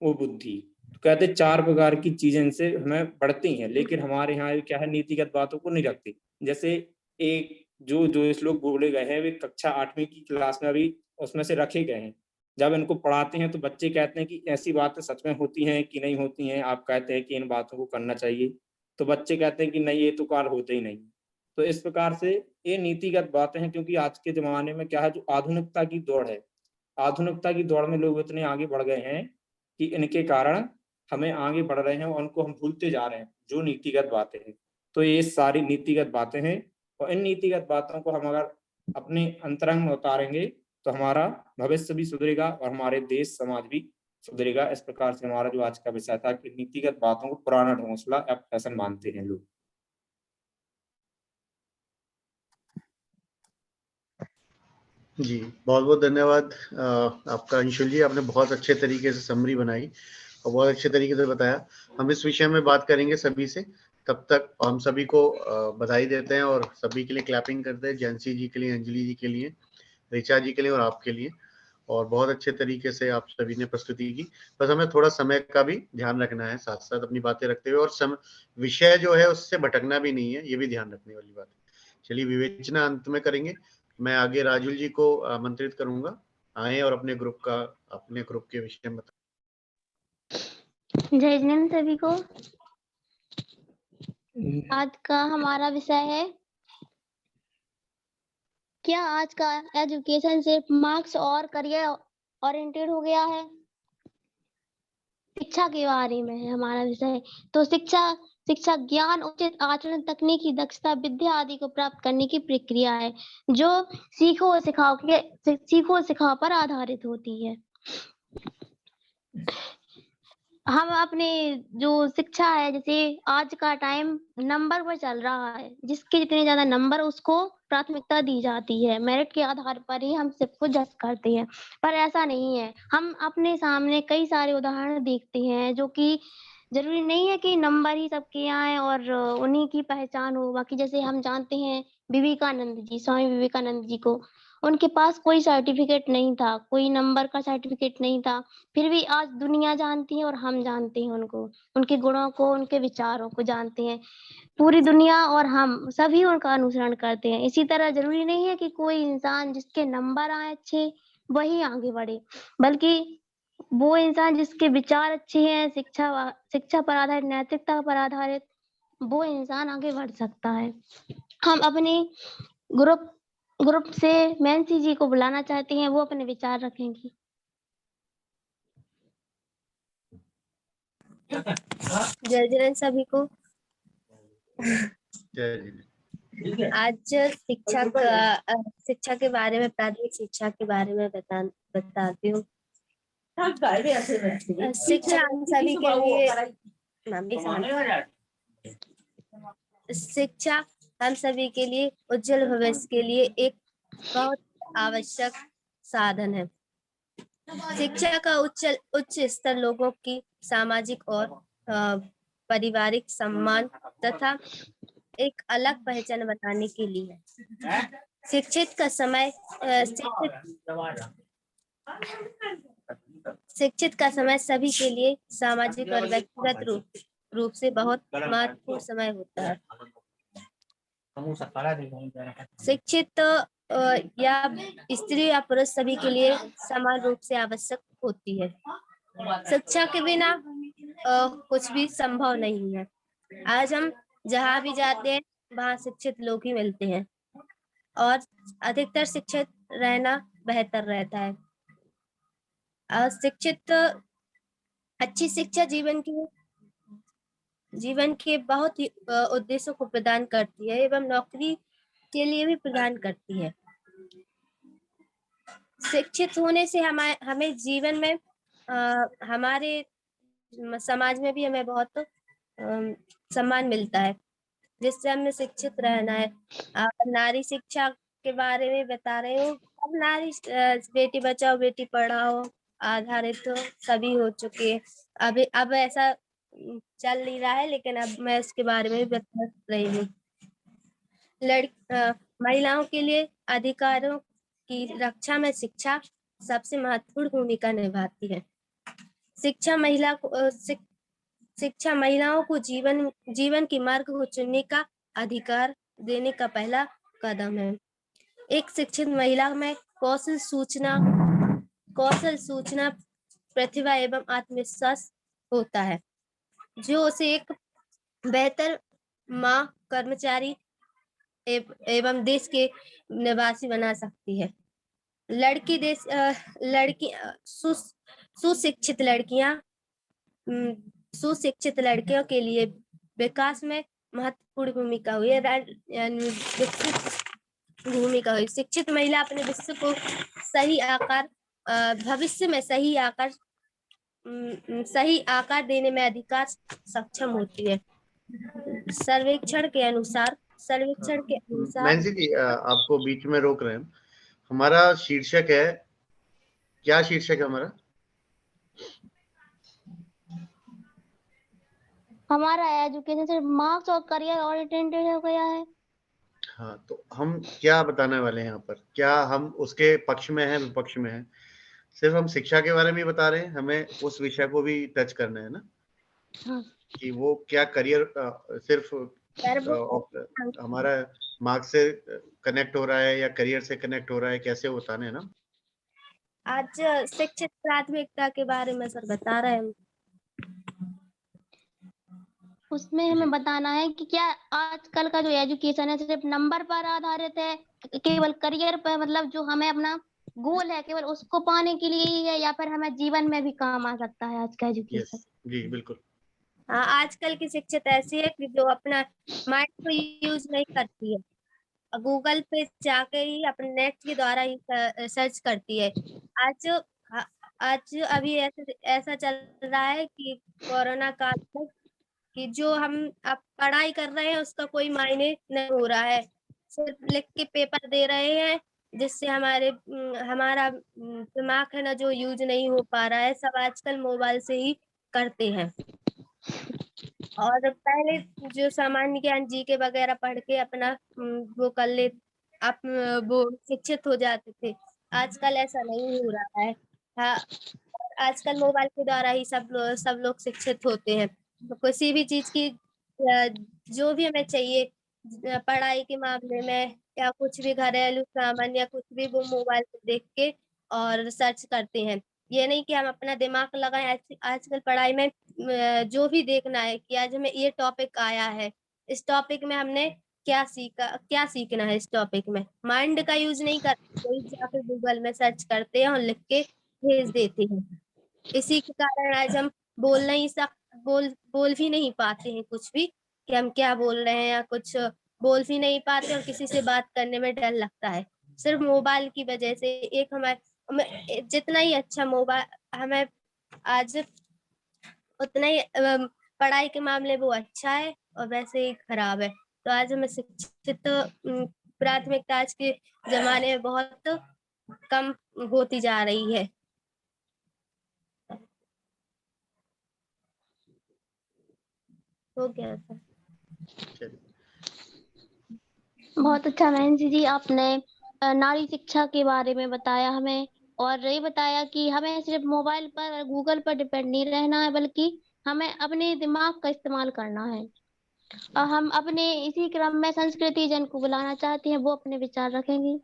वो बुद्धि। तो कहते हैं 4 प्रकार की चीजें इनसे हमें बढ़ती हैं, लेकिन हमारे यहाँ क्या है, नीतिगत बातों को नहीं रखती। जैसे एक जो श्लोक बोले गए हैं वे कक्षा 8वीं की क्लास में अभी उसमें से रखे गए हैं। जब इनको पढ़ाते हैं तो बच्चे कहते हैं कि ऐसी बातें सच में होती हैं कि नहीं होती हैं, आप कहते हैं कि इन बातों को करना चाहिए, तो बच्चे कहते हैं कि नहीं, ये तो कार्य होते ही नहीं। तो इस प्रकार से ये नीतिगत बातें हैं, क्योंकि आज के जमाने में क्या है, जो आधुनिकता की दौड़ है, आधुनिकता की दौड़ में लोग इतने आगे बढ़ गए हैं कि इनके कारण हमें आगे बढ़ रहे हैं और उनको हम भूलते जा रहे हैं जो नीतिगत बातें हैं। तो ये सारी नीतिगत बातें हैं, और इन नीतिगत बातों को हम अगर अपने अंतरंग में उतारेंगे तो हमारा भविष्य भी सुधरेगा और हमारे देश समाज भी सुधरेगा। इस प्रकार से हमारा जो आज का विषय था कि नीतिगत बातों को पुराना ढोंसला या फैशन मानते हैं लोग। जी, बहुत बहुत धन्यवाद आपका अंशुल जी, आपने बहुत अच्छे तरीके से समरी बनाई और बहुत अच्छे तरीके से बताया। हम इस विषय में बात करेंगे सभी से, तब तक हम सभी को बधाई देते हैं और सभी के लिए क्लैपिंग करते हैं, जैंसी जी के लिए, अंजलि जी के लिए, ऋचा जी के लिए और आपके लिए, और बहुत अच्छे तरीके से आप सभी ने प्रस्तुति की। बस हमें थोड़ा समय का भी ध्यान रखना है, साथ साथ अपनी बातें रखते हुए, और विषय जो है उससे भटकना भी नहीं है, ये भी ध्यान रखने वाली बात है। चलिए विवेचना अंत में करेंगे। मैं आगे राजुल जी को आमंत्रित करूंगा, आए और अपने ग्रुप के विषय में बताएं। जय जिनेंद्र सभी को। आज का हमारा विषय है, क्या आज का एजुकेशन सिर्फ मार्क्स और करियर ओरिएंटेड हो गया है? शिक्षा के बारे में है हमारा विषय। तो शिक्षा ज्ञान, उचित आचरण, तकनीकी दक्षता, विद्या आदि को प्राप्त करने की प्रक्रिया है जो सीखो और सिखाओ पर आधारित होती है। हम अपने जो शिक्षा है, जैसे आज का टाइम नंबर पर चल रहा है, जिसके जितने ज्यादा नंबर उसको प्राथमिकता दी जाती है, मेरिट के आधार पर ही हम सबको जज करते हैं। पर ऐसा नहीं है, हम अपने सामने कई सारे उदाहरण देखते हैं जो कि जरूरी नहीं है कि नंबर ही सबके आए और उन्हीं की पहचान हो। बाकी जैसे हम जानते हैं विवेकानंद जी, स्वामी विवेकानंद जी को, उनके पास कोई सर्टिफिकेट नहीं था, कोई नंबर का सर्टिफिकेट नहीं था, फिर भी आज दुनिया जानती है और हम जानते हैं उनको, उनके गुणों को, उनके विचारों को जानते हैं। पूरी दुनिया और हम सभी उनका अनुसरण करते हैं। इसी तरह जरूरी नहीं है कि कोई इंसान जिसके नंबर आए अच्छे वही आगे बढ़े, बल्कि वो इंसान जिसके विचार अच्छे हैं, शिक्षा पर आधारित, नैतिकता पर आधारित, वो इंसान आगे बढ़ सकता है। हम अपने ग्रुप से मैंसी जी को बुलाना चाहते हैं, वो अपने विचार रखेंगी। जय जिनेंद्र सभी को। आज शिक्षा के बारे में, प्राथमिक शिक्षा के बारे में बताती हूँ। शिक्षा हम सभी के लिए उज्जवल भविष्य के लिए एक बहुत आवश्यक साधन है। शिक्षा का उच्च स्तर लोगों की सामाजिक और पारिवारिक सम्मान तथा एक अलग पहचान बनाने के लिए शिक्षित का सभी के लिए सामाजिक और व्यक्तिगत रूप से बहुत महत्वपूर्ण समय होता है। शिक्षित या स्त्री या पुरुष सभी के लिए समान रूप से आवश्यक होती है। शिक्षा के बिना कुछ भी संभव नहीं है। आज हम जहाँ भी जाते हैं वहाँ शिक्षित लोग ही मिलते हैं और अधिकतर शिक्षित रहना बेहतर रहता है। अच्छी शिक्षा जीवन के बहुत ही उद्देश्यों को प्रदान करती है एवं नौकरी के लिए भी प्रदान करती है। शिक्षित होने से हमें जीवन में हमारे समाज में भी हमें बहुत सम्मान मिलता है, जिससे हमें शिक्षित रहना है। नारी शिक्षा के बारे में बता रही हूँ। अब नारी बेटी बचाओ बेटी पढ़ाओ आधारित तो सभी हो चुके हैं। अब ऐसा चल नहीं रहा है, लेकिन अब मैं इसके बारे में बता रही हूँ। महिलाओं के लिए अधिकारों की रक्षा में शिक्षा सबसे महत्वपूर्ण भूमिका निभाती है। शिक्षा महिलाओं को जीवन के मार्ग को चुनने का अधिकार देने का पहला कदम है। एक शिक्षित महिला में कौशल सूचना प्रतिभा एवं आत्मविश्वास होता है, जो उसे एक बेहतर माँ, कर्मचारी एवं देश के निवासी बना सकती है। सुशिक्षित लड़कियों के लिए विकास में महत्वपूर्ण भूमिका हुई है। शिक्षित महिला अपने विश्व को भविष्य में सही आकार देने में अधिकार सक्षम होती है। सर्वेक्षण के अनुसार नैन्सी जी, आपको बीच में रोक रहे हैं। हमारा शीर्षक है, क्या शीर्षक है हमारा? हमारा एजुकेशन सिर्फ मार्क्स और करियर ओरिएंटेड हो गया है। हाँ, तो हम क्या बताने वाले हैं यहाँ पर? क्या हम उसके पक्ष में हैं, विपक्ष में हैं? सिर्फ हम शिक्षा के बारे में ही बता रहे हैं, हमें उस विषय को भी टच करना है ना, हाँ। कि वो क्या करियर सिर्फ सर वो हमारा मार्क्स से कनेक्ट हो रहा है या करियर से कनेक्ट हो रहा है, कैसे होता है ना। आज शिक्षित प्राथमिकता के बारे में सर बता रहे हैं। उसमें हमें बताना है कि क्या आजकल का जो एजुकेशन है सिर्फ नंबर पर आधारित है, केवल करियर पर, मतलब जो हमें अपना गोल है केवल उसको पाने के लिए ही है, या फिर हमें जीवन में भी काम आ सकता है आज का एजुकेशन। यस, जी बिल्कुल। हाँ, आजकल की शिक्षित ऐसी है कि जो अपना माइंड को यूज नहीं करती है, गूगल पे जाके ही अपने नेट के द्वारा ही सर्च करती है। आज आज अभी ऐसा चल रहा है कि कोरोना काल में कि जो हम अब पढ़ाई कर रहे हैं उसका कोई मायने नहीं हो रहा है, सिर्फ लिख के पेपर दे रहे हैं, जिससे हमारा दिमाग है ना जो यूज नहीं हो पा रहा है, सब आजकल मोबाइल से ही करते हैं। और पहले जो सामान्य ज्ञान जीके वगैरह पढ़ के अपना वो कर ले, आप वो शिक्षित हो जाते थे। आजकल ऐसा नहीं हो रहा है। हाँ, आजकल मोबाइल के द्वारा ही सब लोग शिक्षित होते हैं। तो किसी भी चीज की जो भी हमें चाहिए पढ़ाई के मामले में या कुछ भी घरेलू सामान या कुछ भी, वो मोबाइल पे देख के और सर्च करते हैं। ये नहीं कि हम अपना दिमाग लगाएं। आजकल पढ़ाई में जो भी देखना है कि आज हमें ये टॉपिक आया है, इस टॉपिक में हमने क्या सीखना है, इस टॉपिक में माइंड का यूज नहीं करते, वही जाकर गूगल में सर्च करते हैं और लिख के भेज देते हैं। इसी के कारण आज हम बोल नहीं सक बोल भी नहीं पाते हैं कुछ भी, कि हम क्या बोल रहे हैं, या कुछ बोल भी नहीं पाते और किसी से बात करने में डर लगता है, सिर्फ मोबाइल की वजह से। एक हमें जितना ही अच्छा मोबाइल हमें आज, उतना ही पढ़ाई के मामले वो अच्छा है और वैसे ही खराब है। तो आज हमें शिक्षित प्राथमिकता आज के जमाने में बहुत कम होती जा रही है। हो गया सर। चलिए, बहुत अच्छा नैन्सी जी, आपने नारी शिक्षा के बारे में बताया हमें, और ये बताया कि हमें सिर्फ मोबाइल पर गूगल पर डिपेंड नहीं रहना है, बल्कि हमें अपने दिमाग का इस्तेमाल करना है। और हम अपने इसी क्रम में संस्कृति जन को बुलाना चाहते हैं, वो अपने विचार रखेंगे।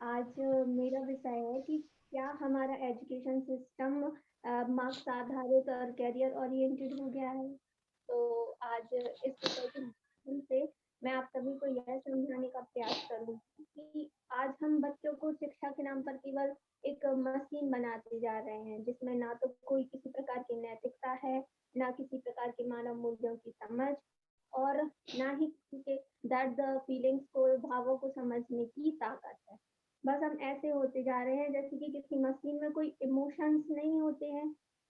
आज मेरा विषय है कि क्या हमारा एजुकेशन सिस्टम मार्क्स आधारित और करियर ओरिएंटेड हो गया है। तो आज इस विषय के माध्यम से मैं आप सभी को यह समझाने का प्रयास करूंगी कि आज हम बच्चों को शिक्षा के नाम पर केवल एक मशीन बनाते जा रहे हैं, जिसमें ना तो कोई किसी प्रकार की नैतिकता है, ना किसी प्रकार के मानव मूल्यों की समझ, और ना ही किसी के दर्द फीलिंग्स को, भावों को समझने की ताकत है। बस हम ऐसे होते जा रहे हैं जैसे कि किसी मशीन में कोई इमोशंस नहीं होते हैं।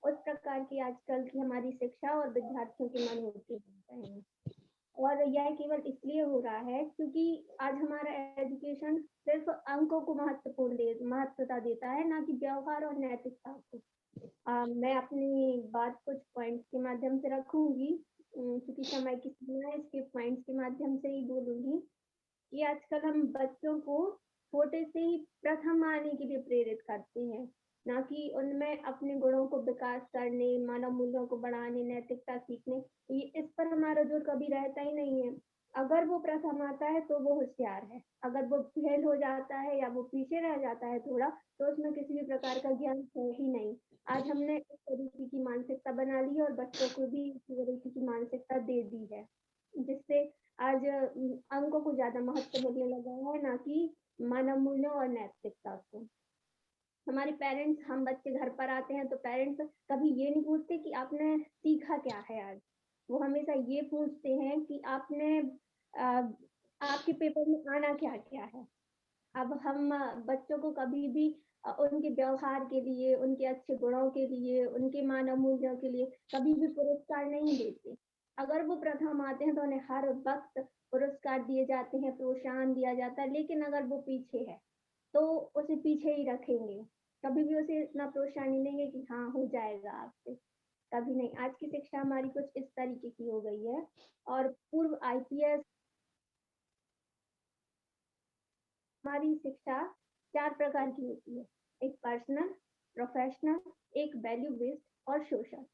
उस प्रकार की आजकल की हमारी शिक्षा और विद्यार्थियों के मन होते जा रहे हैं। और यह केवल इसलिए हो रहा है क्योंकि आज हमारा एजुकेशन सिर्फ अंकों को महत्वता देता है, ना कि व्यवहार और नैतिकता को। मैं अपनी बात कुछ पॉइंट्स के माध्यम से रखूंगी, क्योंकि समय की सीमा है, इसके पॉइंट्स के माध्यम से ही बोलूंगी कि आजकल हम बच्चों को छोटे से ही प्रथम आने के लिए प्रेरित करते हैं, ना कि उनमें अपने गुणों को विकास करने, मानव मूल्यों को बढ़ाने, नैतिकता सीखने। ये इस पर हमारा जोर कभी रहता ही नहीं है। अगर वो प्रथम आता है तो वो होशियार है, अगर वो फेल हो जाता है या वो पीछे रह जाता है थोड़ा, तो उसमें किसी भी प्रकार का ज्ञान है ही नहीं। आज हमने इस तरीके की मानसिकता बना ली है और बच्चों को भी इसी तरीके की मानसिकता दे दी है, जिससे आज अंकों को ज्यादा महत्व मिलने लगा है, ना कि मानव मूल्यों और नैतिकता को। हमारे पेरेंट्स, हम बच्चे घर पर आते हैं तो पेरेंट्स कभी ये नहीं पूछते कि आपने सीखा क्या है आज। वो हमेशा ये पूछते हैं कि आपके पेपर में आना क्या क्या है। अब हम बच्चों को कभी भी उनके व्यवहार के लिए, उनके अच्छे गुणों के लिए, उनके मानव मूल्यों के लिए कभी भी पुरस्कार नहीं देते। अगर वो प्रथम आते हैं तो उन्हें हर वक्त पुरस्कार दिए जाते हैं, प्रोत्साहन दिया जाता है, लेकिन अगर वो पीछे है तो उसे पीछे ही रखेंगे। कभी भी उसे इतना प्रोत्साहन ही नहीं है कि हाँ हो जाएगा आपसे, कभी नहीं। आज की शिक्षा हमारी कुछ इस तरीके की हो गई है। और पूर्व IPS हमारी शिक्षा 4 प्रकार की होती है, एक पर्सनल, प्रोफेशनल, एक वैल्यू बेस्ड और सोशल।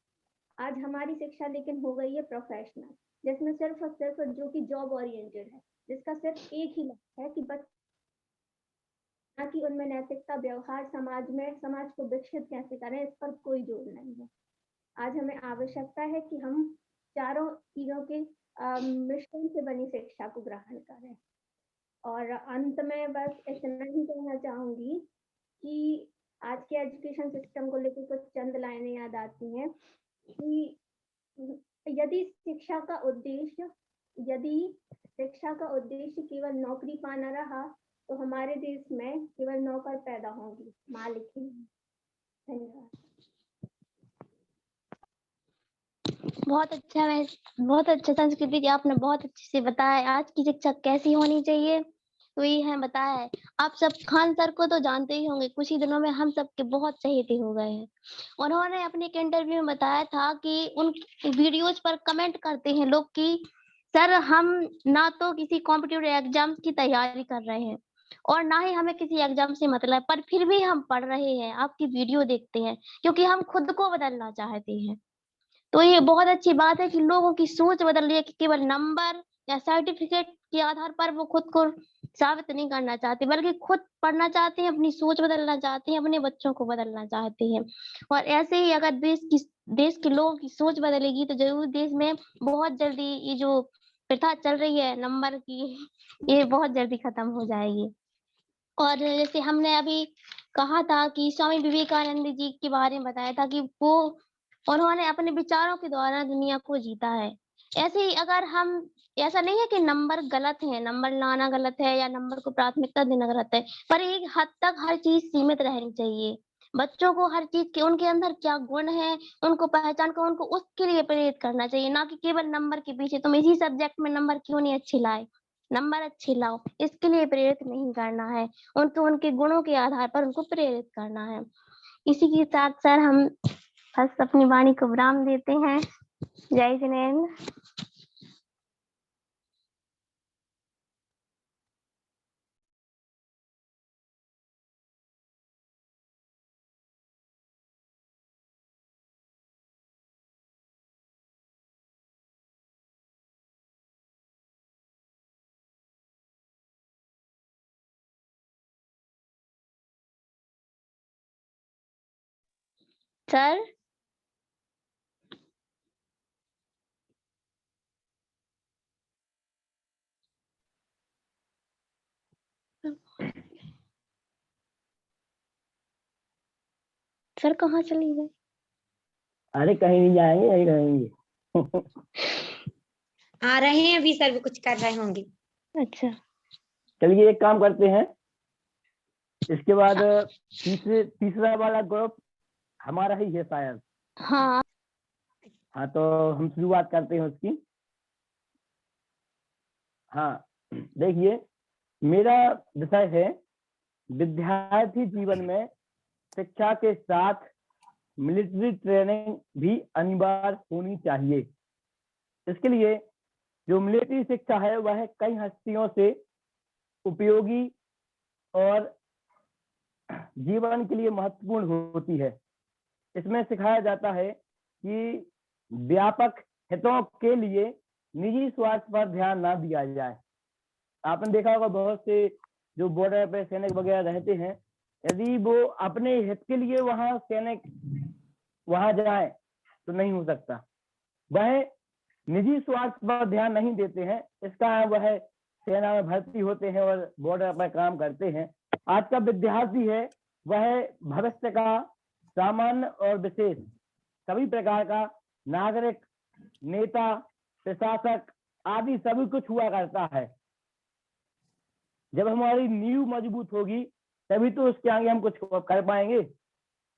आज हमारी शिक्षा लेकिन हो गई है प्रोफेशनल, जिसमें सिर्फ और सिर्फ जो कि जॉब ओरिएंटेड है, जिसका सिर्फ एक ही लक्ष्य है कि ताकि उनमें नैतिकता, व्यवहार, समाज को विकसित कैसे करें, इस पर कोई जोर नहीं है। आज हमें आवश्यकता है कि हम चारों चीजों के मिश्रण से बनी शिक्षा को ग्रहण करें। और अंत में बस इतना ही कहना चाहूंगी कि आज के एजुकेशन सिस्टम को लेकर कुछ चंद लाइनें याद आती हैं कि यदि शिक्षा का उद्देश्य केवल नौकरी पाना रहा तो हमारे देश में केवल नौकर पैदा होंगी, मालिक ही नहीं। धन्यवाद। बहुत अच्छा संस्कृति जी, आपने बहुत अच्छे से बताया आज की शिक्षा कैसी होनी चाहिए। तो ये है बताया है। आप सब खान सर को तो जानते ही होंगे, कुछ ही दिनों में हम सबके बहुत चहेते हो गए हैं। उन्होंने अपने एक इंटरव्यू में बताया था कि उन वीडियोज पर कमेंट करते हैं लोग कि सर हम ना तो किसी कॉम्पिटिटिव एग्जाम की तैयारी कर रहे हैं और ना ही हमें किसी एग्जाम से मतलब है, पर फिर भी हम पढ़ रहे हैं, आपकी वीडियो देखते हैं क्योंकि हम खुद को बदलना चाहते हैं। तो ये बहुत अच्छी बात है कि लोगों की सोच बदल रही है कि केवल नंबर या सर्टिफिकेट के आधार पर वो खुद को साबित नहीं करना चाहते, बल्कि खुद पढ़ना चाहते हैं, अपनी सोच बदलना चाहते हैं, अपने बच्चों को बदलना चाहते हैं। और ऐसे ही अगर देश के लोगों की सोच बदलेगी तो जरूर देश में बहुत जल्दी ये जो प्रथा चल रही है नंबर की, ये बहुत जल्दी खत्म हो जाएगी। और जैसे हमने अभी कहा था कि स्वामी विवेकानंद जी के बारे में बताया था कि वो उन्होंने अपने विचारों के द्वारा दुनिया को जीता है। ऐसे ही अगर हम, ऐसा नहीं है कि नंबर गलत है, नंबर लाना गलत है या नंबर को प्राथमिकता देना गलत है, पर एक हद तक हर चीज सीमित रहनी चाहिए। बच्चों को हर चीज के उनके अंदर क्या गुण है उनको पहचान कर उनको उसके लिए प्रेरित करना चाहिए, ना कि केवल नंबर के पीछे तुम इसी सब्जेक्ट में नंबर क्यों नहीं अच्छे लाए, नंबर अच्छे लाओ, इसके लिए प्रेरित नहीं करना है। उनको उनके गुणों के आधार पर उनको प्रेरित करना है। इसी के साथ सर हम बस अपनी वाणी को विराम देते हैं। जय जिनेन्द्र। सर सर कहाँ चली गए? अरे कहीं नहीं जाएंगे, यही रहेंगे। आ रहे हैं अभी सर, भी कुछ कर रहे होंगे। अच्छा चलिए एक काम करते हैं, इसके बाद तीसरा वाला ग्रुप हमारा ही है शायद। हाँ हाँ तो हम शुरुआत करते हैं उसकी। हाँ देखिए, मेरा विषय है विद्यार्थी जीवन में शिक्षा के साथ मिलिट्री ट्रेनिंग भी अनिवार्य होनी चाहिए। इसके लिए जो मिलिट्री शिक्षा है वह कई हस्तियों से उपयोगी और जीवन के लिए महत्वपूर्ण होती है। इसमें सिखाया जाता है कि व्यापक हितों के लिए निजी स्वार्थ पर ध्यान ना दिया जाए। आपने देखा होगा बहुत से जो बॉर्डर पे सैनिक वगैरह रहते हैं, यदि वो अपने हित के लिए वहां सैनिक वहां जाए तो नहीं हो सकता। वह निजी स्वार्थ पर ध्यान नहीं देते हैं, इसका वह सेना में भर्ती होते हैं और बॉर्डर पर काम करते हैं। आज का विद्यार्थी है वह भविष्य का सामान्य और विशेष सभी प्रकार का नागरिक, नेता, प्रशासक आदि सभी कुछ हुआ करता है। जब हमारी नींव मजबूत होगी तभी तो उसके आगे हम कुछ कर पाएंगे।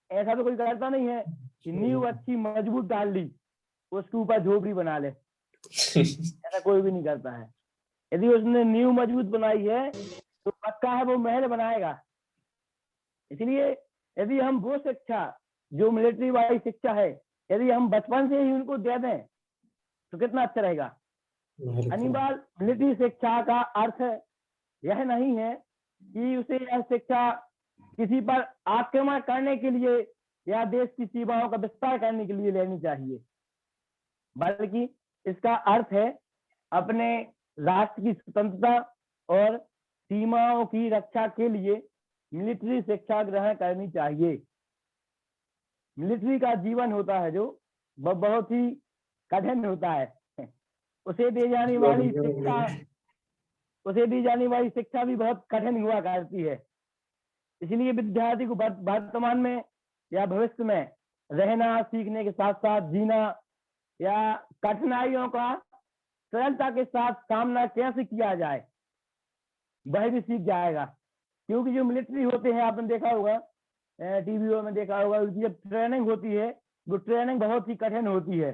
ऐसा तो कोई करता नहीं है कि नींव अच्छी मजबूत डाल ली उसके ऊपर झोपड़ी बना ले, ऐसा कोई भी नहीं करता है। यदि उसने नींव मजबूत बनाई है तो पक्का है वो महल बनाएगा। इसलिए यदि हम वो शिक्षा जो मिलिट्री वाली शिक्षा है यदि हम बचपन से ही उनको दे दें तो कितना अच्छा रहेगा। अनिवार्य मिलिट्री शिक्षा का अर्थ यह नहीं है कि उसे यह शिक्षा किसी पर आक्रमण करने के लिए या देश की सीमाओं का विस्तार करने के लिए लेनी चाहिए, बल्कि इसका अर्थ है अपने राष्ट्र की स्वतंत्रता और सीमाओं की रक्षा के लिए मिलिट्री शिक्षा ग्रहण करनी चाहिए। मिलिट्री का जीवन होता है जो वह बहुत ही कठिन होता है। उसे दी जाने वाली शिक्षा भी बहुत कठिन हुआ करती है। इसलिए विद्यार्थी को वर्तमान में या भविष्य में रहना सीखने के साथ साथ जीना या कठिनाइयों का सरलता के साथ सामना कैसे किया जाए वह भी सीख जाएगा। क्योंकि जो मिलिट्री होते हैं आपने देखा होगा, टीवी में देखा होगा, जब ट्रेनिंग होती है वो ट्रेनिंग बहुत ही कठिन होती है।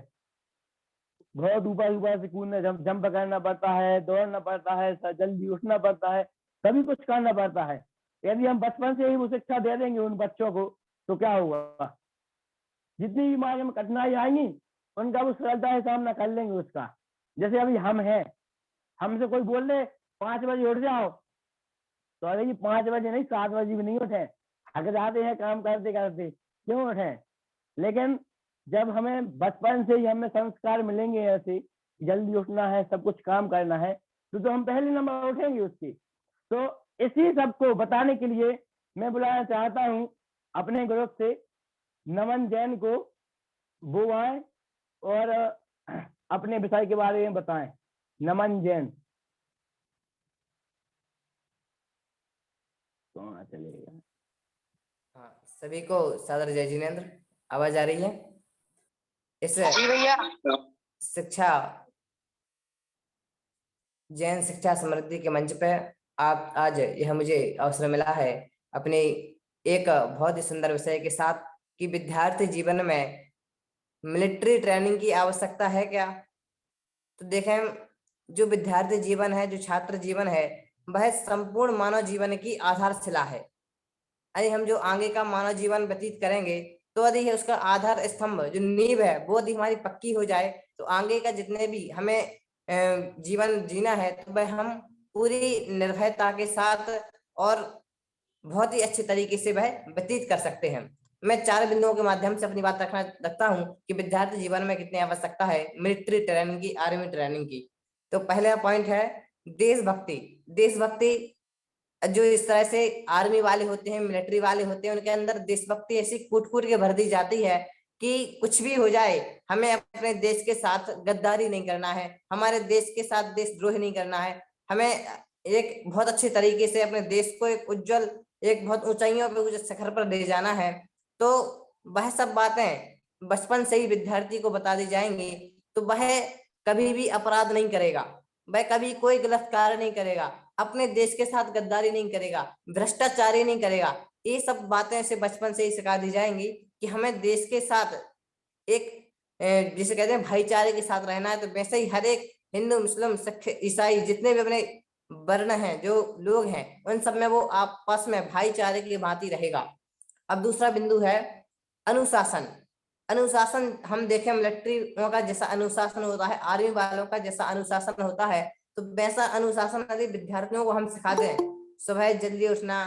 बहुत ऊपर से कूदना, जंप करना पड़ता है, दौड़ना पड़ता है, जल्दी उठना पड़ता है, सभी कुछ करना पड़ता है। यदि हम बचपन से ही वो शिक्षा दे देंगे उन बच्चों को तो क्या होगा, जितनी भी मार्ग में कठिनाई आएंगी उनका वो सरलता से सामना कर लेंगे उसका। जैसे अभी हम हैं, हमसे कोई बोल दे 5 बजे उठ जाओ तो अरे जी 5 बजे नहीं 7 बजे भी नहीं उठे, थक जाते हैं काम करते करते, क्यों उठे। लेकिन जब हमें बचपन से ही हमें संस्कार मिलेंगे ऐसे जल्दी उठना है, सब कुछ काम करना है, तो हम पहले नंबर उठेंगे उसकी। तो इसी सबको बताने के लिए मैं बुलाना चाहता हूँ अपने ग्रुप से नमन जैन को, वो आए और अपने विषय के बारे में बताएं। नमन जैन कौन चलेगा? हाँ, सभी को सादर जय जिनेंद्र। आवाज आ रही है? इस शिक्षा जैन शिक्षा समृद्धि के मंच पे आप आज यह मुझे अवसर मिला है अपने एक बहुत ही सुंदर विषय के साथ कि विद्यार्थी जीवन में मिलिट्री ट्रेनिंग की आवश्यकता है क्या। तो देखें, जो विद्यार्थी जीवन है, जो छात्र जीवन है, वह संपूर्ण मानव जीवन की आधारशिला है। यदि हम जो आगे का मानव जीवन व्यतीत करेंगे तो यदि उसका आधार स्तंभ जो नींव है वो यदि हमारी पक्की हो जाए तो आगे का जितने भी हमें जीवन जीना है तो वह हम पूरी निर्भयता के साथ और बहुत ही अच्छे तरीके से वह व्यतीत कर सकते हैं। मैं 4 बिंदुओं के माध्यम से अपनी बात रखता हूं कि विद्यार्थी जीवन में कितनी आवश्यकता है मिलिट्री ट्रेनिंग की, आर्मी ट्रेनिंग की। तो पहला पॉइंट है देशभक्ति। देशभक्ति जो इस तरह से आर्मी वाले होते हैं, मिलिट्री वाले होते हैं, उनके अंदर देशभक्ति ऐसी कूट कूट के भर दी जाती है कि कुछ भी हो जाए हमें अपने देश के साथ गद्दारी नहीं करना है, हमारे देश के साथ देशद्रोह नहीं करना है, हमें एक बहुत अच्छे तरीके से अपने देश को एक उज्जवल, एक बहुत ऊंचाइयों पे शिखर पर ले जाना है। तो वह सब बातें बचपन से ही विद्यार्थी को बता दी जाएंगी तो वह कभी भी अपराध नहीं करेगा, वह कभी कोई गलत कार्य नहीं करेगा, अपने देश के साथ गद्दारी नहीं करेगा, भ्रष्टाचारी नहीं करेगा। ये सब बातें ऐसे बचपन से ही सिखा दी जाएंगी कि हमें देश के साथ एक जिसे कहते हैं भाईचारे के साथ रहना है। तो वैसे ही हर एक हिंदू, मुस्लिम, सिख, ईसाई जितने भी अपने वर्ण हैं, जो लोग हैं, उन सब में वो आपस में भाईचारे की भांति रहेगा। अब दूसरा बिंदु है अनुशासन। अनुशासन हम देखें मिलिट्री का जैसा अनुशासन होता है, आर्मी वालों का जैसा अनुशासन होता है, तो वैसा अनुशासन यदि विद्यार्थियों को हम सिखा दें, सुबह जल्दी उठना,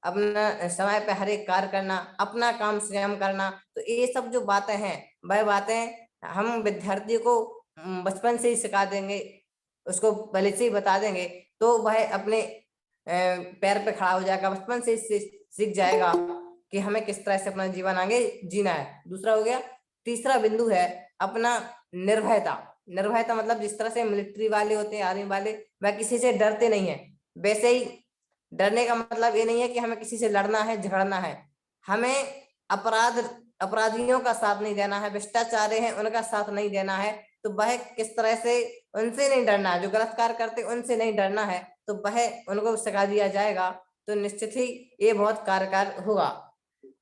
अपना समय पे हर एक कार्य करना, अपना काम स्वयं करना, तो ये सब जो बातें हैं वह बातें हम विद्यार्थी को बचपन से ही सिखा देंगे, उसको पहले से ही बता देंगे तो वह अपने पैर पे खड़ा हो जाएगा, बचपन से सीख जाएगा कि हमें किस तरह से अपना जीवन आगे जीना है। दूसरा हो गया। तीसरा बिंदु है अपना निर्भयता। निर्भयता मतलब जिस तरह से मिलिट्री वाले होते हैं, आर्मी वाले, वह किसी से डरते नहीं है, वैसे ही डरने का मतलब ये नहीं है कि हमें किसी से लड़ना है, झगड़ना है, हमें अपराधियों का साथ नहीं देना है, भ्रष्टाचारी हैं उनका साथ नहीं देना है। तो वह किस तरह से उनसे नहीं डरना है, जो गलत कार्य करते उनसे नहीं डरना है, तो वह उनको सिखा दिया जाएगा तो निश्चित ही ये बहुत कारगर होगा।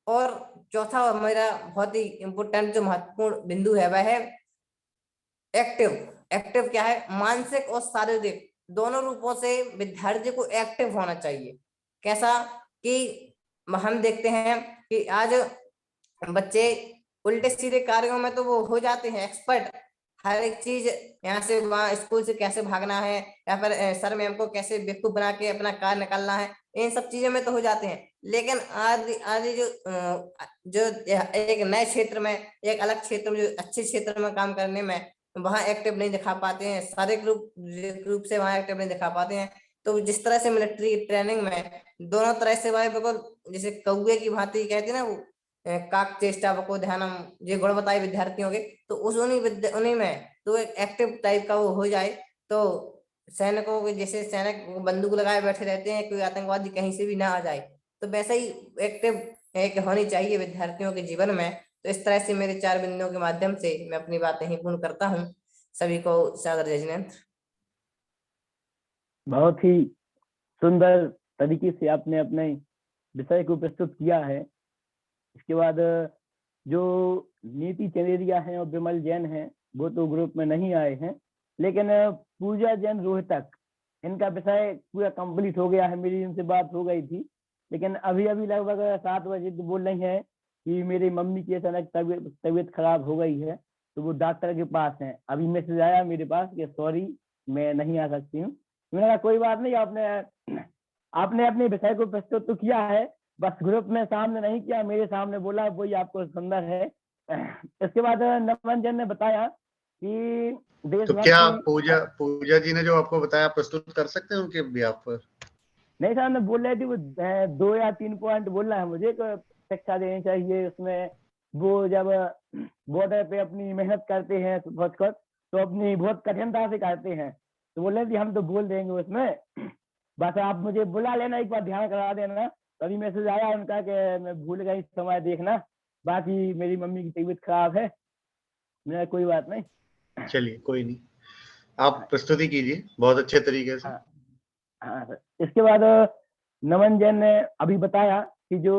और चौथा मेरा बहुत ही इंपोर्टेंट जो महत्वपूर्ण बिंदु है वह है एक्टिव। एक्टिव क्या है? मानसिक और शारीरिक दोनों रूपों से विद्यार्थी को एक्टिव होना चाहिए। कैसा कि हम देखते हैं कि आज बच्चे उल्टे सीधे कार्यों में तो वो हो जाते हैं एक्सपर्ट, हर एक चीज यहाँ से वहाँ स्कूल से कैसे भागना है या फिर सर मैम को कैसे बेवकूफ बना के अपना कार्य निकालना है, इन सब चीजों में तो हो जाते हैं। लेकिन आज जो एक नए क्षेत्र में, एक अलग क्षेत्र में, जो अच्छे क्षेत्र में काम करने में वहाँ एक्टिव नहीं दिखा पाते हैं, शारीरिक रूप से वहाँ एक्टिव नहीं दिखा पाते हैं। तो जिस तरह से मिलिट्री ट्रेनिंग में दोनों तरह से वह बिल्कुल जैसे कौए की भांति कहते हैं ना, वो काक चेष्टा को ध्यानम, ये गुण बताए विद्यार्थियों के, तो उस उन्हीं में तो एक एक्टिव टाइप का वो हो जाए। तो सैनिकों के जैसे सैनिक बंदूक लगाए बैठे रहते हैं, कोई आतंकवादी कहीं से भी ना आ जाए, तो वैसे ही एक्टिव एक होनी चाहिए विद्यार्थियों के जीवन में। तो इस तरह से मेरे 4 बिंदुओं के माध्यम से मैं अपनी बातें ही पूर्ण करता हूँ। सभी को सादर जय जिनेंद्र। बहुत ही सुंदर तरीके से आपने अपने विषय को प्रस्तुत किया है। इसके बाद जो नीति चंदेरिया हैं और विमल जैन हैं वो तो ग्रुप में नहीं आए हैं, लेकिन पूजा जैन रोहतक, इनका विषय पूरा कंप्लीट हो गया है। मेरी इनसे बात हो गई थी, लेकिन अभी लगभग 7 बजे तो बोल रही है कि मेरी मम्मी की अचानक तबीयत खराब हो गई है, तो वो डॉक्टर के पास हैं। अभी मैसेज आया मेरे पास कि सॉरी मैं नहीं आ सकती हूँ। मैंने कहा कोई बात नहीं, आपने अपने विषय को प्रस्तुत तो किया है, बस ग्रुप में सामने नहीं किया, मेरे सामने बोला, वही आपको सुंदर है। इसके बाद नमन जैन ने बताया कि तो क्या पूजा जी ने जो आपको बताया प्रस्तुत कर सकते हैं उनके भी आप पर? नहीं साहब, मैं बोल रही थी वो 2 या 3 पॉइंट बोलना है मुझे, तो शिक्षा देनी चाहिए उसमें। वो जब बॉर्डर पे अपनी मेहनत करते हैं तो अपनी बहुत कठिनता से करते हैं, तो बोले कि हम तो बोल देंगे उसमें, बस आप मुझे बुला लेना, एक बार ध्यान करा देना। तभी मैसेज आया उनका कि मैं भूल गई, समय देखना, बाकी मेरी मम्मी की तबीयत खराब है। मेरा कोई बात नहीं, चलिए कोई नहीं, आप प्रस्तुति कीजिए बहुत अच्छे तरीके से। हाँ सर। इसके बाद नमन जैन ने अभी बताया कि जो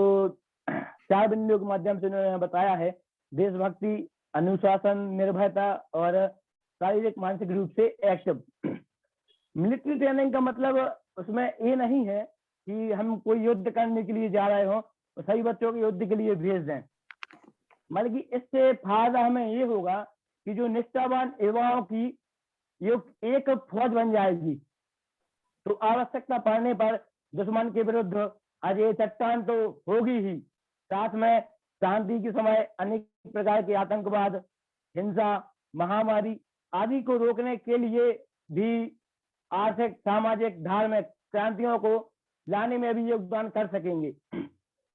4 बिंदुओं के माध्यम से उन्होंने बताया है, देशभक्ति, अनुशासन, निर्भयता और शारीरिक मानसिक रूप से एक्टिव। मिलिट्री ट्रेनिंग का मतलब उसमें ये नहीं है कि हम कोई युद्ध करने के लिए जा रहे हो तो सही बच्चों को युद्ध के लिए भेज दें, बल्कि इससे फायदा हमें ये होगा कि जो निष्ठावान युवाओं की एक फौज बन जाएगी, तो आवश्यकता पड़ने पर दुश्मन के विरुद्ध अजय चट्टान तो होगी ही, साथ में शांति के समय अनेक प्रकार के आतंकवाद, हिंसा, महामारी आदि को रोकने के लिए भी आर्थिक, सामाजिक, धार्मिक क्रांतियों को लाने में भी योगदान कर सकेंगे।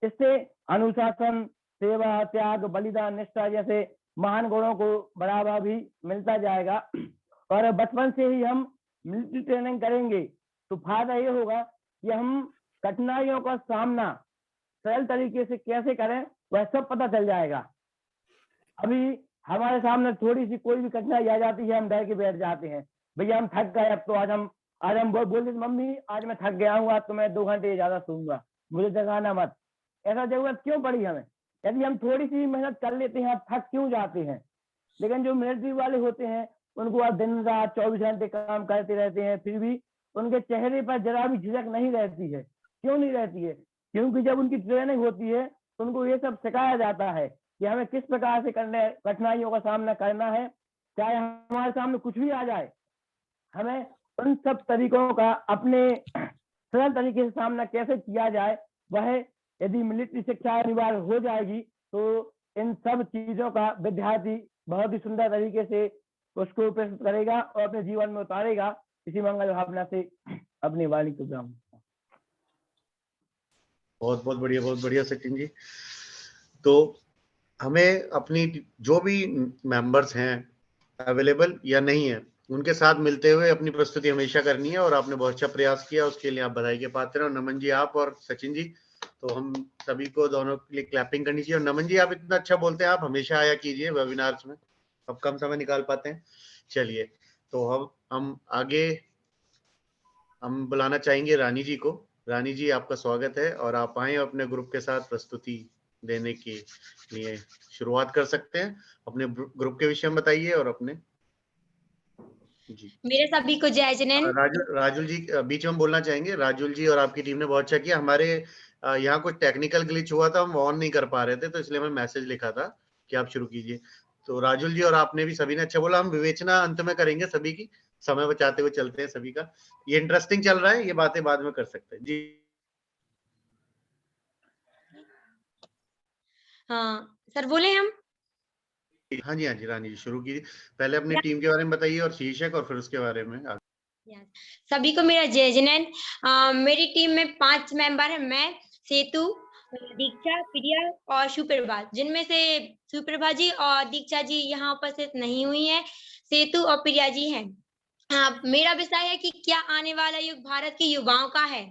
इससे अनुशासन, सेवा, त्याग, बलिदान, निष्ठा जैसे महान गुणों को बढ़ावा भी मिलता जाएगा। और बचपन से ही हम मिलिट्री ट्रेनिंग करेंगे तो फायदा ये होगा कि हम कठिनाइयों का सामना सरल तरीके से कैसे करें वह सब पता चल जाएगा। अभी हमारे सामने थोड़ी सी कोई भी कठिनाई आ जाती है, हम डर के बैठ जाते हैं, भैया हम थक गए, अब तो आज हम बोल देते मम्मी आज मैं थक गया हूँ, आज तो मैं 2 घंटे ज्यादा सोऊंगा, मुझे जगाना मत। ऐसा जरूरत क्यों पड़ी हमें? यदि हम थोड़ी सी मेहनत कर लेते हैं, आप थक क्यों जाते हैं? लेकिन जो मिलिट्री वाले होते हैं उनको आप दिन रात 24 घंटे काम करते रहते हैं, फिर भी उनके चेहरे पर जरा भी झिझक नहीं रहती है। क्यों नहीं रहती है? क्योंकि जब उनकी ट्रेनिंग होती है उनको ये सब सिखाया जाता है कि हमें किस प्रकार से कठिनाइयों का सामना करना है, चाहे हमारे सामने कुछ भी आ जाए, हमें उन सब तरीकों का अपने सरल तरीके से सामना कैसे किया जाए, वह यदि मिलिट्री शिक्षा अनिवार्य हो जाएगी तो इन सब चीजों का विद्यार्थी बहुत ही सुंदर तरीके से उसको प्रस्तुत करेगा और अपने जीवन में उतारेगा। इसी मंगल भावना से अपनी वाणी को विराम। बहुत बढ़िया सचिन जी। तो हमें अपनी जो भी मेंबर्स हैं अवेलेबल या नहीं है उनके साथ मिलते हुए अपनी प्रस्तुति हमेशा करनी है, और आपने बहुत अच्छा प्रयास किया, उसके लिए आप बधाई के पात्र हैं। और नमन जी आप और सचिन जी, तो हम सभी को दोनों के लिए क्लैपिंग करनी चाहिए। और नमन जी आप इतना अच्छा बोलते हैं, आप हमेशा आया कीजिए वेबिनार्स में, अब कम समय निकाल पाते हैं। चलिए तो हम आगे हम बुलाना चाहेंगे रानी जी को। रानी जी आपका स्वागत है और आप आए अपने ग्रुप के साथ प्रस्तुति देने के लिए शुरुआत कर सकते हैं। अपने ग्रुप के विषय में बताइए और अपने जी। मेरे सभी को जय जिनेंद्र। राजुल जी बीच में बोलना चाहेंगे। राजुल जी और आपकी टीम ने बहुत अच्छा किया। हमारे यहाँ कुछ टेक्निकल ग्लिच हुआ था, हम ऑन नहीं कर पा रहे थे, तो इसलिए मैं मैसेज लिखा था कि आप शुरू कीजिए। तो राजुल जी और आपने भी सभी ने अच्छा बोला। हम विवेचना अंत में करेंगे सभी की, समय बचाते हुए चलते हैं सभी का। ये इंटरेस्टिंग चल रहा है, ये बातें बाद में कर सकते हैं जी। हाँ सर बोले हम। हाँ जी रानी जी शुरू कीजिए। पहले अपनी टीम के बारे में बताइए और शीर्षक, और फिर उसके बारे में सभी को मेरा जय जिनेन। मेरी टीम में 5 मेंबर है, मैं, सेतु, दीक्षा, प्रिया और सुप्रभा, जिनमें से सुप्रभा जी और दीक्षा जी यहाँ उपस्थित नहीं हुई है, सेतु और प्रिया जी हैं। मेरा विषय है कि क्या आने वाला युग भारत के युवाओं का है।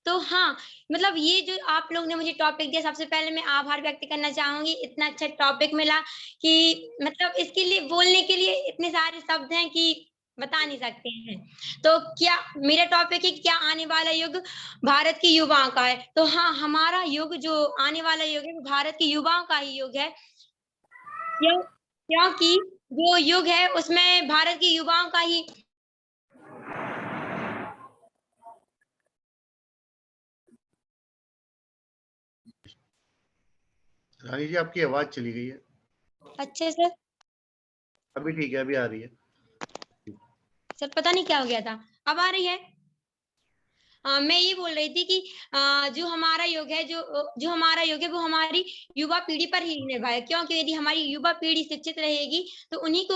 तो हाँ, मतलब ये जो आप लोग ने मुझे टॉपिक दिया, सबसे पहले मैं आभार व्यक्त करना चाहूंगी। इतना अच्छा टॉपिक मिला कि मतलब इसके लिए बोलने के लिए इतने सारे शब्द हैं कि बता नहीं सकते हैं। तो क्या मेरा टॉपिक है, क्या आने वाला युग भारत के युवाओं का है। तो हाँ, हमारा युग जो आने वाला युग है वो भारत के युवाओं का ही युग है, क्योंकि जो युग है उसमें भारत के युवाओं का ही। रानी जी आपकी आवाज चली गई है। अच्छे सर, अभी ठीक है, अभी आ रही है सर। पता नहीं क्या हो गया था, अब आ रही है। मैं ये बोल रही थी कि जो हमारा युग है, जो हमारा युग है वो हमारी युवा पीढ़ी पर ही निर्भर है, क्योंकि यदि हमारी युवा पीढ़ी शिक्षित रहेगी तो उन्हीं को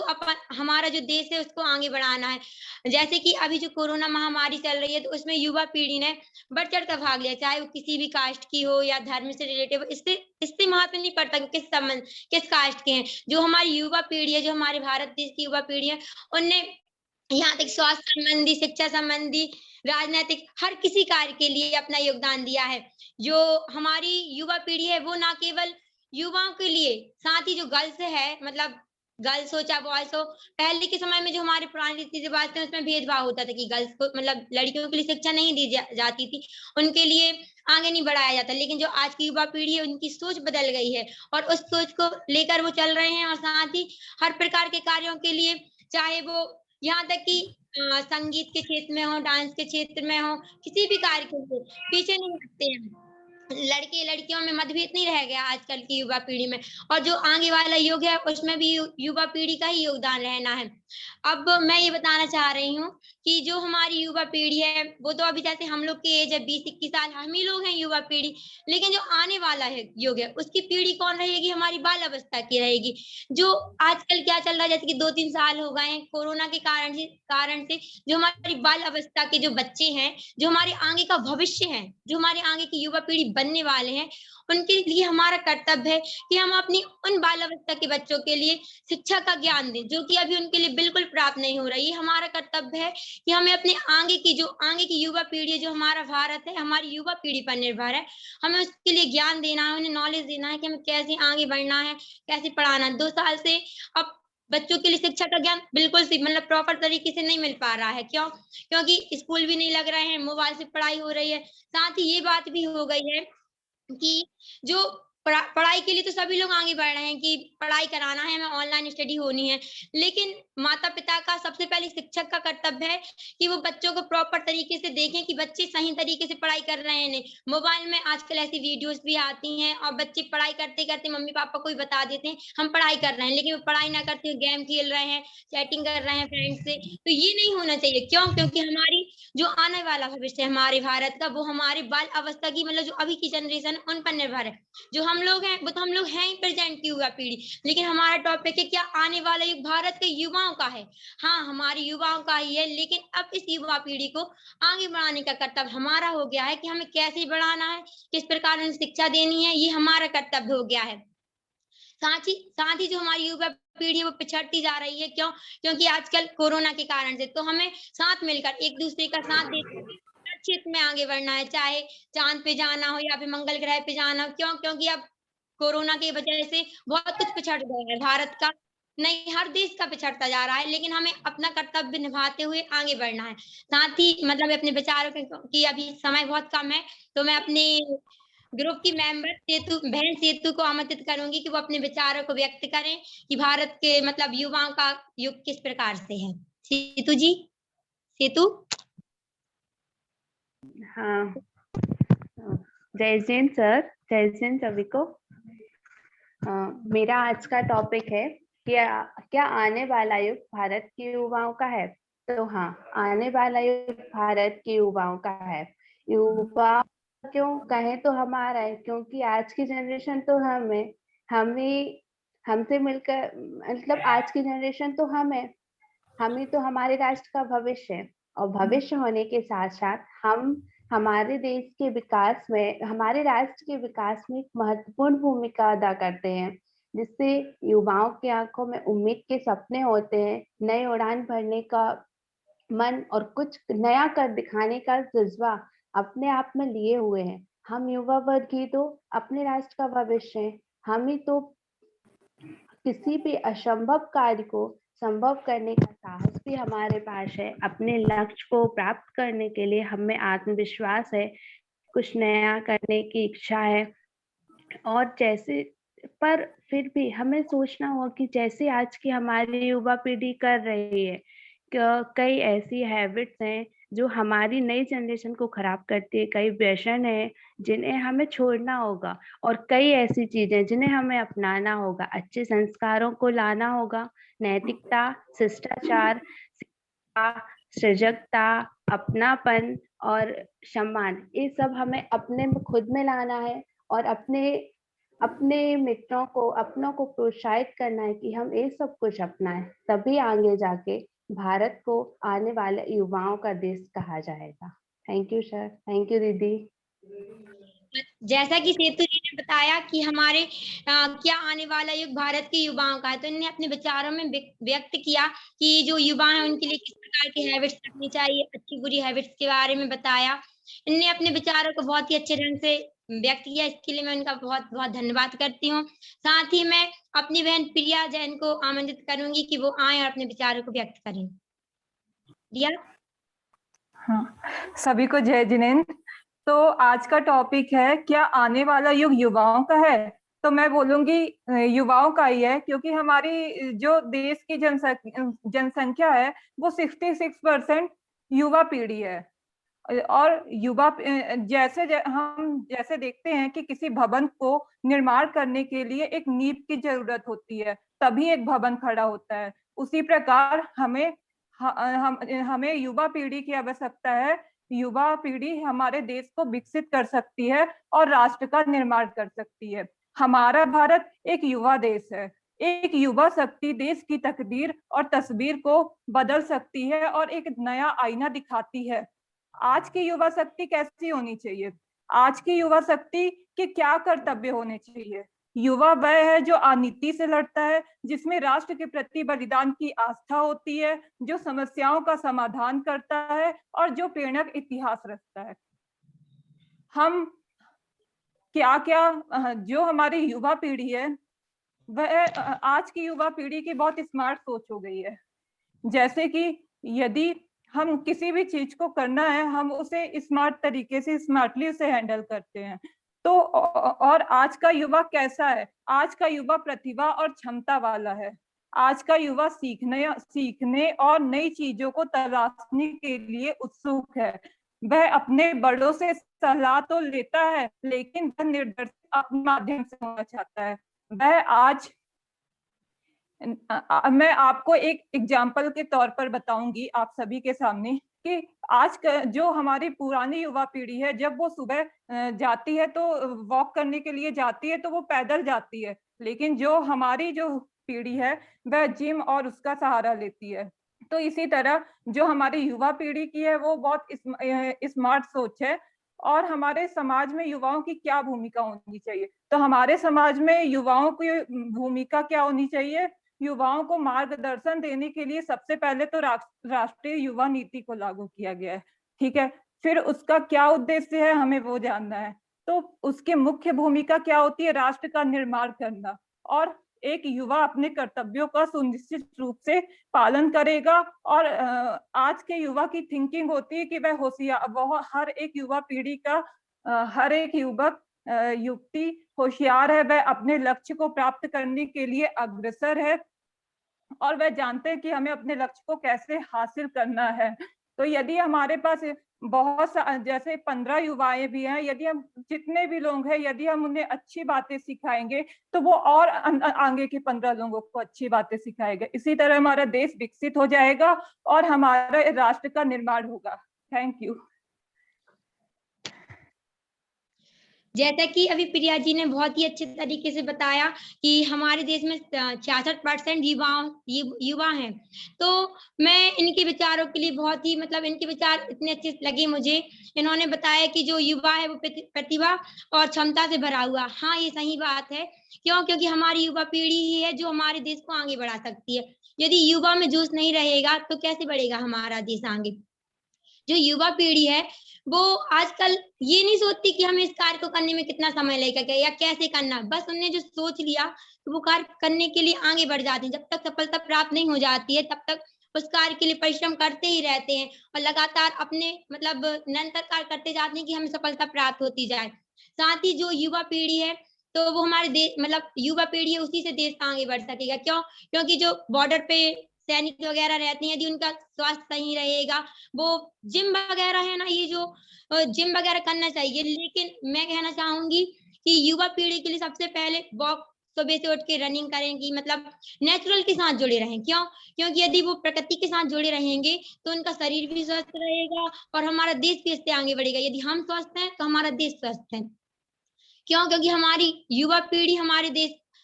हमारा जो देश है उसको आगे बढ़ाना है। जैसे कि अभी जो कोरोना महामारी चल रही है, तो उसमें युवा पीढ़ी ने बढ़ चढ़ कर भाग लिया, चाहे वो किसी भी कास्ट की हो या धर्म से रिलेटेड। इससे महत्व नहीं पड़ता कि किस कास्ट के हैं। जो हमारी युवा पीढ़ी है, जो हमारे भारत देश की युवा पीढ़ी है, उनने यहाँ तक स्वास्थ्य संबंधी, शिक्षा संबंधी, राजनीतिक हर किसी कार्य के लिए अपना योगदान दिया है। जो हमारी युवा पीढ़ी है वो ना केवल युवाओं के लिए, साथ ही जो गर्ल्स है, मतलब गर्ल्स हो चाहे बॉयज हो, पहले के समय में जो हमारे पुराने रीति रिवाज थे उसमें भेदभाव होता था कि गर्ल्स को, मतलब लड़कियों के लिए शिक्षा नहीं दी जाती थी, उनके लिए आगे नहीं बढ़ाया जाता। लेकिन जो आज की युवा पीढ़ी है उनकी सोच बदल गई है और उस सोच को लेकर वो चल रहे हैं, और साथ ही हर प्रकार के कार्यों के लिए, चाहे वो यहाँ तक कि संगीत के क्षेत्र में हो, डांस के क्षेत्र में हो, किसी भी कार्य के लिए पीछे नहीं हटते हैं। लड़के लड़कियों में मतभेद नहीं रह गया आजकल की युवा पीढ़ी में, और जो आगे वाला युग है उसमें भी युवा पीढ़ी का ही योगदान रहना है। अब मैं ये बताना चाह रही हूँ कि जो हमारी युवा पीढ़ी है वो तो अभी जैसे हम लोग की एज है 20-21 साल, हम ही लोग हैं युवा पीढ़ी, लेकिन जो आने वाला है युग है उसकी पीढ़ी कौन रहेगी, हमारी बाल अवस्था की रहेगी। जो आजकल क्या चल रहा है, जैसे कि 2-3 साल हो गए हैं कोरोना के कारण से जो हमारी बाल अवस्था के जो बच्चे हैं, जो हमारे आगे का भविष्य है, जो हमारे आगे की युवा पीढ़ी बनने वाले हैं, उनके लिए हमारा कर्तव्य है कि हम अपनी उन बाल अवस्था के बच्चों के लिए शिक्षा का ज्ञान दें, जो कि अभी उनके लिए बिल्कुल प्राप्त नहीं हो रही है। हमारा कर्तव्य है कि हमें अपने आगे की युवा पीढ़ी है, जो हमारा भारत है, हमारी युवा पीढ़ी पर निर्भर है, हमें उसके लिए ज्ञान देना है, उन्हें नॉलेज देना है कि हमें कैसे आगे बढ़ना है, कैसे पढ़ाना है। 2 साल से अब बच्चों के लिए शिक्षा का ज्ञान बिल्कुल मतलब प्रॉपर तरीके से नहीं मिल पा रहा है। क्योंकि स्कूल भी नहीं लग रहे हैं, मोबाइल से पढ़ाई हो रही है। साथ ही ये बात भी हो गई है कि जो पढ़ाई के लिए तो सभी लोग आगे बढ़ रहे हैं कि पढ़ाई कराना है, हमें ऑनलाइन स्टडी होनी है, लेकिन माता पिता का, सबसे पहले शिक्षक का कर्तव्य है कि वो बच्चों को प्रॉपर तरीके से देखें कि बच्चे सही तरीके से पढ़ाई कर रहे हैं। नहीं, मोबाइल में आजकल ऐसी वीडियोस भी आती हैं और बच्चे पढ़ाई करते करते मम्मी पापा को भी बता देते हैं हम पढ़ाई कर रहे हैं, लेकिन वो पढ़ाई ना करते हुए गेम खेल रहे हैं, चैटिंग कर रहे हैं फ्रेंड्स से। तो ये नहीं होना चाहिए। क्योंकि हमारी जो आने वाला भविष्य है हमारे भारत का, वो हमारे बाल अवस्था की, मतलब जो अभी की जनरेशन है उन पर निर्भर है। जो हम लोग हैं वो तो हम लोग हैं ही प्रेजेंट की युवा पीढ़ी, लेकिन हमारा टॉपिक है क्या आने वाला युग भारत के युवाओं का है। हाँ, हमारे युवाओं का ही है, लेकिन अब इस युवा पीढ़ी को आगे बढ़ाने का कर्तव्य हमारा हो गया है कि हमें कैसे बढ़ाना है, किस प्रकार उन्हें शिक्षा देनी है, ये हमारा कर्तव्य हो गया है। साथ ही जो हमारी युवा पीढ़ी है वो पिछड़ती जा रही है। क्योंकि आजकल कोरोना के कारण से, तो हमें साथ मिलकर एक दूसरे का साथ देकर हर क्षेत्र में आगे बढ़ना है, चाहे चांद पे जाना हो या फिर मंगल ग्रह पे जाना हो। क्योंकि अब कोरोना की वजह से बहुत कुछ पिछड़ गया है, भारत का नहीं हर देश का पिछड़ता जा रहा है, लेकिन हमें अपना कर्तव्य निभाते हुए आगे बढ़ना है। साथ ही मतलब अपने विचारों की अभी समय बहुत कम है, तो मैं अपने ग्रुप की मेंबर बहन सेतु को आमंत्रित करूंगी कि वो अपने विचारों को व्यक्त करें कि भारत के मतलब युवाओं का युग किस प्रकार से है। सेतु जी, सेतु। हाँ, जय जैन सर, जय जैन सभी को। मेरा आज का टॉपिक है क्या आने वाला युग भारत के युवाओं का है। तो हाँ, आने वाला युग भारत के युवाओं का है। युवा क्यों कहें तो हमारा है, क्योंकि आज की जनरेशन तो हमसे मिलकर, मतलब आज की जनरेशन तो हम ही तो हमारे राष्ट्र का भविष्य है। और भविष्य होने के साथ साथ हम हमारे देश के विकास में, हमारे राष्ट्र के विकास में एक महत्वपूर्ण भूमिका अदा करते हैं, जिससे युवाओं की आंखों में उम्मीद के सपने होते हैं, नई उड़ान भरने का मन और कुछ नया कर दिखाने का जज्बा अपने आप में लिए हुए हैं। हम युवा वर्ग ही तो अपने राष्ट्र का भविष्य है। हम ही तो किसी भी असंभव कार्य को संभव करने का साहस भी हमारे पास है। अपने लक्ष्य को प्राप्त करने के लिए हमें आत्मविश्वास है, कुछ नया करने की इच्छा है। और जैसे पर फिर भी हमें सोचना होगा कि जैसे आज की हमारी युवा पीढ़ी कर रही है, कई ऐसी हैबिट्स हैं जो हमारी नई जनरेशन को खराब करती है, कई व्यसन है जिन्हें हमें छोड़ना होगा, और कई ऐसी चीजें जिन्हें हमें अपनाना होगा। अच्छे संस्कारों को लाना होगा, नैतिकता, शिष्टाचार, सजगता, अपनापन और सम्मान, ये सब हमें अपने खुद में लाना है। और अपने मित्रों को, अपनों को प्रोत्साहित करना है कि हम ये सब कुछ अपनाएं, तभी आगे जाके भारत को आने वाले युवाओं का देश कहा जाएगा। Thank you sir, thank you दीदी। जैसा कि सेतु जी ने बताया कि हमारे क्या आने वाला युग भारत के युवाओं का है, तो इन्होंने अपने विचारों में व्यक्त किया कि जो युवा हैं उनके लिए किस प्रकार की हैबिट्स रखनी चाहिए, अच्छी बुरी हैबिट्स के बारे में बताया। इनने अपने विचारों को बहुत ही अच्छे ढंग से व्यक्त किया, इसके लिए मैं उनका बहुत बहुत धन्यवाद करती हूँ। साथ ही मैं अपनी बहन प्रिया जैन को आमंत्रित करूंगी कि वो आए और अपने विचारों को व्यक्त करें। प्रिया। हाँ, सभी को जय जिनेन्द्र। तो आज का टॉपिक है क्या आने वाला युग युवाओं का है। तो मैं बोलूंगी युवाओं का ही है, क्योंकि हमारी जो देश की जनसंख्या है वो 66% युवा पीढ़ी है। और युवा हम जैसे देखते हैं कि किसी भवन को निर्माण करने के लिए एक नींव की जरूरत होती है, तभी एक भवन खड़ा होता है। उसी प्रकार हमें युवा पीढ़ी की आवश्यकता है। युवा पीढ़ी हमारे देश को विकसित कर सकती है और राष्ट्र का निर्माण कर सकती है। हमारा भारत एक युवा देश है। एक युवा शक्ति देश की तकदीर और तस्वीर को बदल सकती है और एक नया आईना दिखाती है। आज की युवा शक्ति कैसी होनी चाहिए? आज की युवा शक्ति के क्या कर्तव्य होने चाहिए? युवा वह है जो अनीति से लड़ता है, जिसमें राष्ट्र के प्रति बलिदान की आस्था होती है, जो समस्याओं का समाधान करता है और जो प्रेरक इतिहास रचता है। हम जो हमारी युवा पीढ़ी है वह आज की युवा पीढ़ी की बहुत स्मार्ट सोच हो गई है। जैसे कि यदि हम किसी भी चीज को करना है, हम उसे स्मार्ट तरीके से, स्मार्टली उसे हैंडल करते हैं। तो और आज का युवा कैसा है? आज का युवा प्रतिभा और क्षमता वाला है। आज का युवा सीखने और नई चीजों को तलाशने के लिए उत्सुक है। वह अपने बड़ों से सलाह तो लेता है, लेकिन वह निर्देशित अपने माध्यम से होना चाहता है। मैं आपको एक एग्जाम्पल के तौर पर बताऊंगी आप सभी के सामने कि आज जो हमारी पुरानी युवा पीढ़ी है, जब वो सुबह जाती है तो वॉक करने के लिए जाती है तो वो पैदल जाती है, लेकिन जो हमारी जो पीढ़ी है वह जिम और उसका सहारा लेती है। तो इसी तरह जो हमारी युवा पीढ़ी की है वो बहुत स्मार्ट सोच है। और हमारे समाज में युवाओं की क्या भूमिका होनी चाहिए? तो हमारे समाज में युवाओं की भूमिका क्या होनी चाहिए? युवाओं को मार्गदर्शन देने के लिए सबसे पहले तो राष्ट्रीय युवा नीति को लागू किया गया है, ठीक है। फिर उसका क्या उद्देश्य है हमें वो जानना है। तो उसकी मुख्य भूमिका क्या होती है? राष्ट्र का निर्माण करना। और एक युवा अपने कर्तव्यों का सुनिश्चित रूप से पालन करेगा। और आज के युवा की थिंकिंग होती है कि वह हर एक युवा पीढ़ी का हर एक युवक युवती होशियार है, वह अपने लक्ष्य को प्राप्त करने के लिए अग्रसर है और वह जानते हैं कि हमें अपने लक्ष्य को कैसे हासिल करना है। तो यदि हमारे पास बहुत जैसे 15 युवाएं भी हैं, यदि हम जितने भी लोग हैं यदि हम उन्हें अच्छी बातें सिखाएंगे तो वो और आगे के 15 लोगों को अच्छी बातें सिखाएंगे। इसी तरह हमारा देश विकसित हो जाएगा और हमारे राष्ट्र का निर्माण होगा। Thank you. जैसा कि अभी प्रिया जी ने बहुत ही अच्छे तरीके से बताया कि हमारे देश में 66% युवा हैं, तो मैं इनके विचारों के लिए बहुत ही इनके विचार इतने अच्छे लगे मुझे। इन्होंने बताया कि जो युवा है वो प्रतिभा और क्षमता से भरा हुआ। हाँ, ये सही बात है। क्यों? क्योंकि हमारी युवा पीढ़ी ही है जो हमारे देश को आगे बढ़ा सकती है। यदि युवा में जोश नहीं रहेगा तो कैसे बढ़ेगा हमारा देश आगे। जो युवा पीढ़ी है वो आजकल ये नहीं सोचती कि हमें इस कार्य को करने में कितना समय लगेगा या कैसे करना। बस उन्होंने जो सोच लिया तो वो कार्य करने के लिए आगे बढ़ जाते हैं। जब तक सफलता प्राप्त नहीं हो जाती है तब तक उस कार्य के लिए परिश्रम करते ही रहते हैं और लगातार अपने निरंतर कार्य करते जाते हैं कि हमें सफलता प्राप्त होती जाए। साथ ही जो युवा पीढ़ी है तो वो हमारे देश युवा पीढ़ी है, उसी से देश आगे बढ़ सकेगा। क्यों? क्योंकि जो बॉर्डर पे सैनिक वगैरह रहते हैं, यदि उनका स्वास्थ्य सही रहेगा, वो जिम वगैरह है ना, ये जो जिम वगैरह करना चाहिए। लेकिन मैं कहना चाहूंगी कि युवा पीढ़ी के लिए सबसे पहले वॉक, सुबह से उठ के रनिंग करें कि नेचुरल के साथ जुड़े रहें। क्यों? क्योंकि यदि वो प्रकृति के साथ जुड़े रहेंगे तो उनका शरीर भी स्वस्थ रहेगा और हमारा देश भी इससे आगे बढ़ेगा। यदि हम स्वस्थ हैं तो हमारा देश स्वस्थ है। क्यों? क्योंकि हमारी युवा पीढ़ी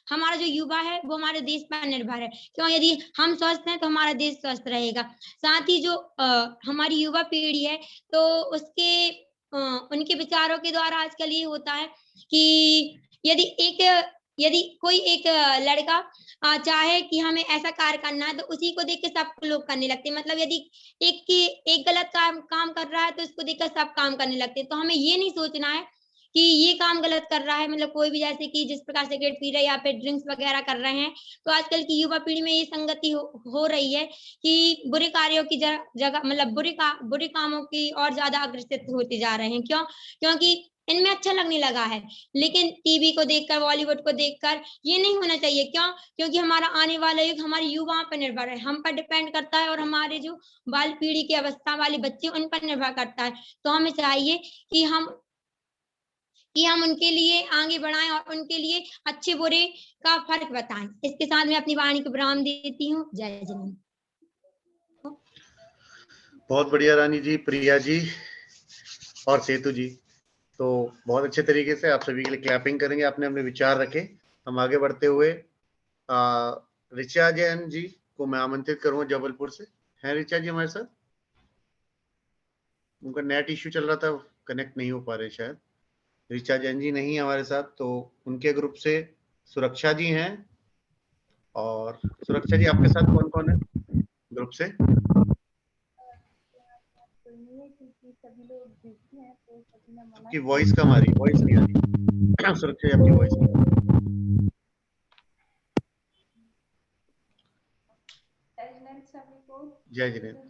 हमारा जो युवा है वो हमारे देश पर निर्भर है। क्यों? यदि हम स्वस्थ हैं तो हमारा देश स्वस्थ रहेगा। साथ ही जो हमारी युवा पीढ़ी है तो उनके विचारों के द्वारा आजकल ये होता है कि यदि कोई एक लड़का चाहे कि हमें ऐसा कार्य करना है तो उसी को देख के सब लोग करने लगते हैं। यदि एक गलत काम कर रहा है तो उसको देखकर सब काम करने लगते हैं। तो हमें ये नहीं सोचना है कि ये काम गलत कर रहा है, कोई भी, जैसे कि जिस प्रकार सिगरेट पी रहे हैं या फिर ड्रिंक्स वगैरह कर रहे हैं। तो आजकल की युवा पीढ़ी में ये संगति हो रही है कि बुरे कार्यों की जगह बुरे कामों की और ज्यादा अग्रसित होते जा रहे हैं। क्यों? क्योंकि इनमें अच्छा लगने लगा है। लेकिन टीवी को देखकर, बॉलीवुड को देखकर ये नहीं होना चाहिए। क्यों? क्योंकि हमारा आने वाला युग हमारे युवाओं पर निर्भर है, हम पर डिपेंड करता है और हमारे जो बाल पीढ़ी की अवस्था वाले बच्चे उन पर निर्भर करता है। तो हमें चाहिए कि हम उनके लिए आगे बढ़ाएं और उनके लिए अच्छे बुरे का फर्क बताएं। इसके साथ मैं अपनी वाणी को विराम देती हूँ। जय जिनेंद्र। बहुत बढ़िया रानी जी, प्रिया जी और सेतु जी। तो बहुत अच्छे तरीके से आप सभी के लिए क्लैपिंग करेंगे। आपने अपने विचार रखे। हम आगे बढ़ते हुए ऋचा जैन जी को मैं आमंत्रित करूंगा जबलपुर से। हैं ऋचा जी हमारे साथ? उनका नेट इश्यू चल रहा था, कनेक्ट नहीं हो पा रहे शायद। ऋचा जैन जी नहीं है हमारे साथ, तो उनके ग्रुप से सुरक्षा जी हैं। और सुरक्षा जी आपके साथ कौन कौन है ग्रुप से? आपकी वॉइस कम आ रही, वॉइस नहीं आ रही। सुरक्षा जी आपकी वॉइस नहीं आ रही। जय जिनेंद्र।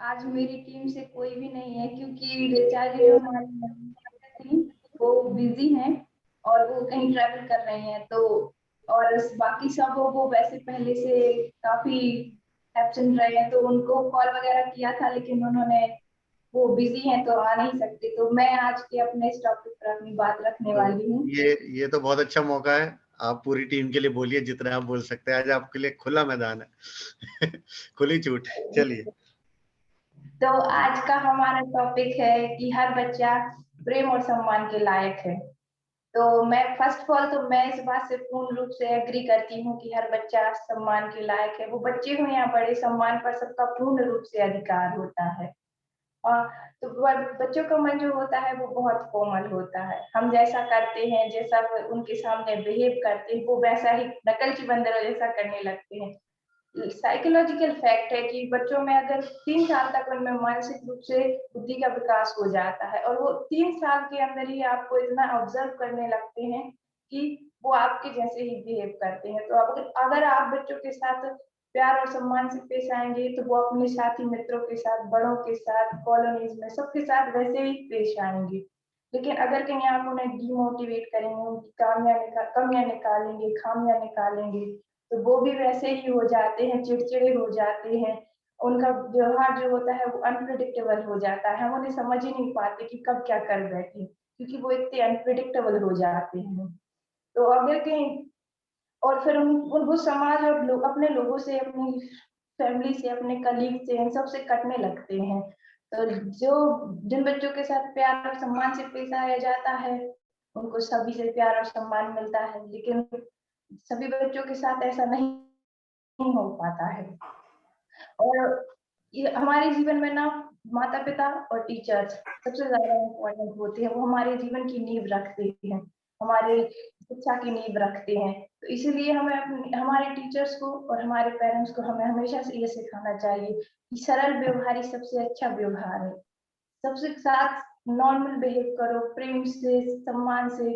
आज मेरी टीम से कोई भी नहीं है क्योंकि ऋचा जी जो हमारी वो बिजी हैं और वो कहीं ट्रैवल कर रही हैं। तो और बाकी सब वो वैसे पहले से काफी एब्सेंट रहे हैं, तो उनको कॉल वगैरह किया था लेकिन उन्होंने वो बिजी हैं तो आ नहीं सकते। तो मैं आज के अपने इस टॉपिक पर अपनी बात रखने वाली हूँ। ये तो बहुत अच्छा मौका है। आप पूरी टीम के लिए बोलिए जितना आप बोल सकते हैं। आज आपके लिए खुला मैदान है। खुली छूट। चलिए। तो आज का हमारा टॉपिक है कि हर बच्चा प्रेम और सम्मान के लायक है। तो मैं फर्स्ट ऑफ ऑल तो मैं इस बात से पूर्ण रूप से एग्री करती हूँ कि हर बच्चा सम्मान के लायक है। वो बच्चे हो या बड़े, सम्मान पर सबका पूर्ण रूप से अधिकार होता है। तो बच्चों का मन जो होता है वो बहुत कोमल होता है। हम जैसा करते हैं, जैसा उनके सामने बिहेव करते हैं, वो वैसा ही नकल की बंदरों जैसा करने लगते हैं। साइकोलॉजिकल फैक्ट है कि बच्चों में अगर 3 साल तक उनमें मानसिक रूप से बुद्धि का विकास हो जाता है और वो 3 साल के अंदर ही आपको इतना ऑब्जर्व करने लगते हैं कि वो आपके जैसे ही बिहेव करते हैं। तो अगर आप बच्चों के साथ प्यार और सम्मान से पेश आएंगे तो वो अपने साथी मित्रों के साथ, बड़ों के साथ, कॉलोनीज में सबके साथ वैसे ही पेश आएंगे। लेकिन अगर कहीं आप उन्हें डिमोटिवेट करेंगे, उनकी कमियां निकालेंगे, खामियां निकालेंगे, तो वो भी वैसे ही हो जाते हैं, चिड़चिड़े हो जाते हैं उनका व्यवहार जो होता है वो अनप्रिडिक्टेबल हो जाता है, हम उन्हें समझ ही नहीं पाते कि कब क्या कर बैठे, क्योंकि वो इतने अनप्रिडिक्टेबल हो जाते हैं। तो अगर कहीं और फिर वो समाज और लोग अपने लोगों से, अपनी फैमिली से, अपने कलीग से, इन सब से कटने लगते हैं। तो जिन बच्चों के साथ प्यार और सम्मान से पेश आया जाता है उनको सभी से प्यार और सम्मान मिलता है, लेकिन सभी बच्चों के साथ ऐसा नहीं हो पाता है। और ये हमारे जीवन में ना माता पिता और टीचर्स सबसे ज्यादा इम्पोर्टेंट होते हैं, वो हमारे जीवन की नींव रखते हैं, हमारे शिक्षा की नींव रखते हैं। तो इसीलिए हमें हमारे टीचर्स को और हमारे पेरेंट्स को हमें हमेशा से ये सिखाना चाहिए कि सरल व्यवहार ही सबसे अच्छा व्यवहार है। सबसे साथ नॉर्मल बिहेव करो, प्रेम से, सम्मान से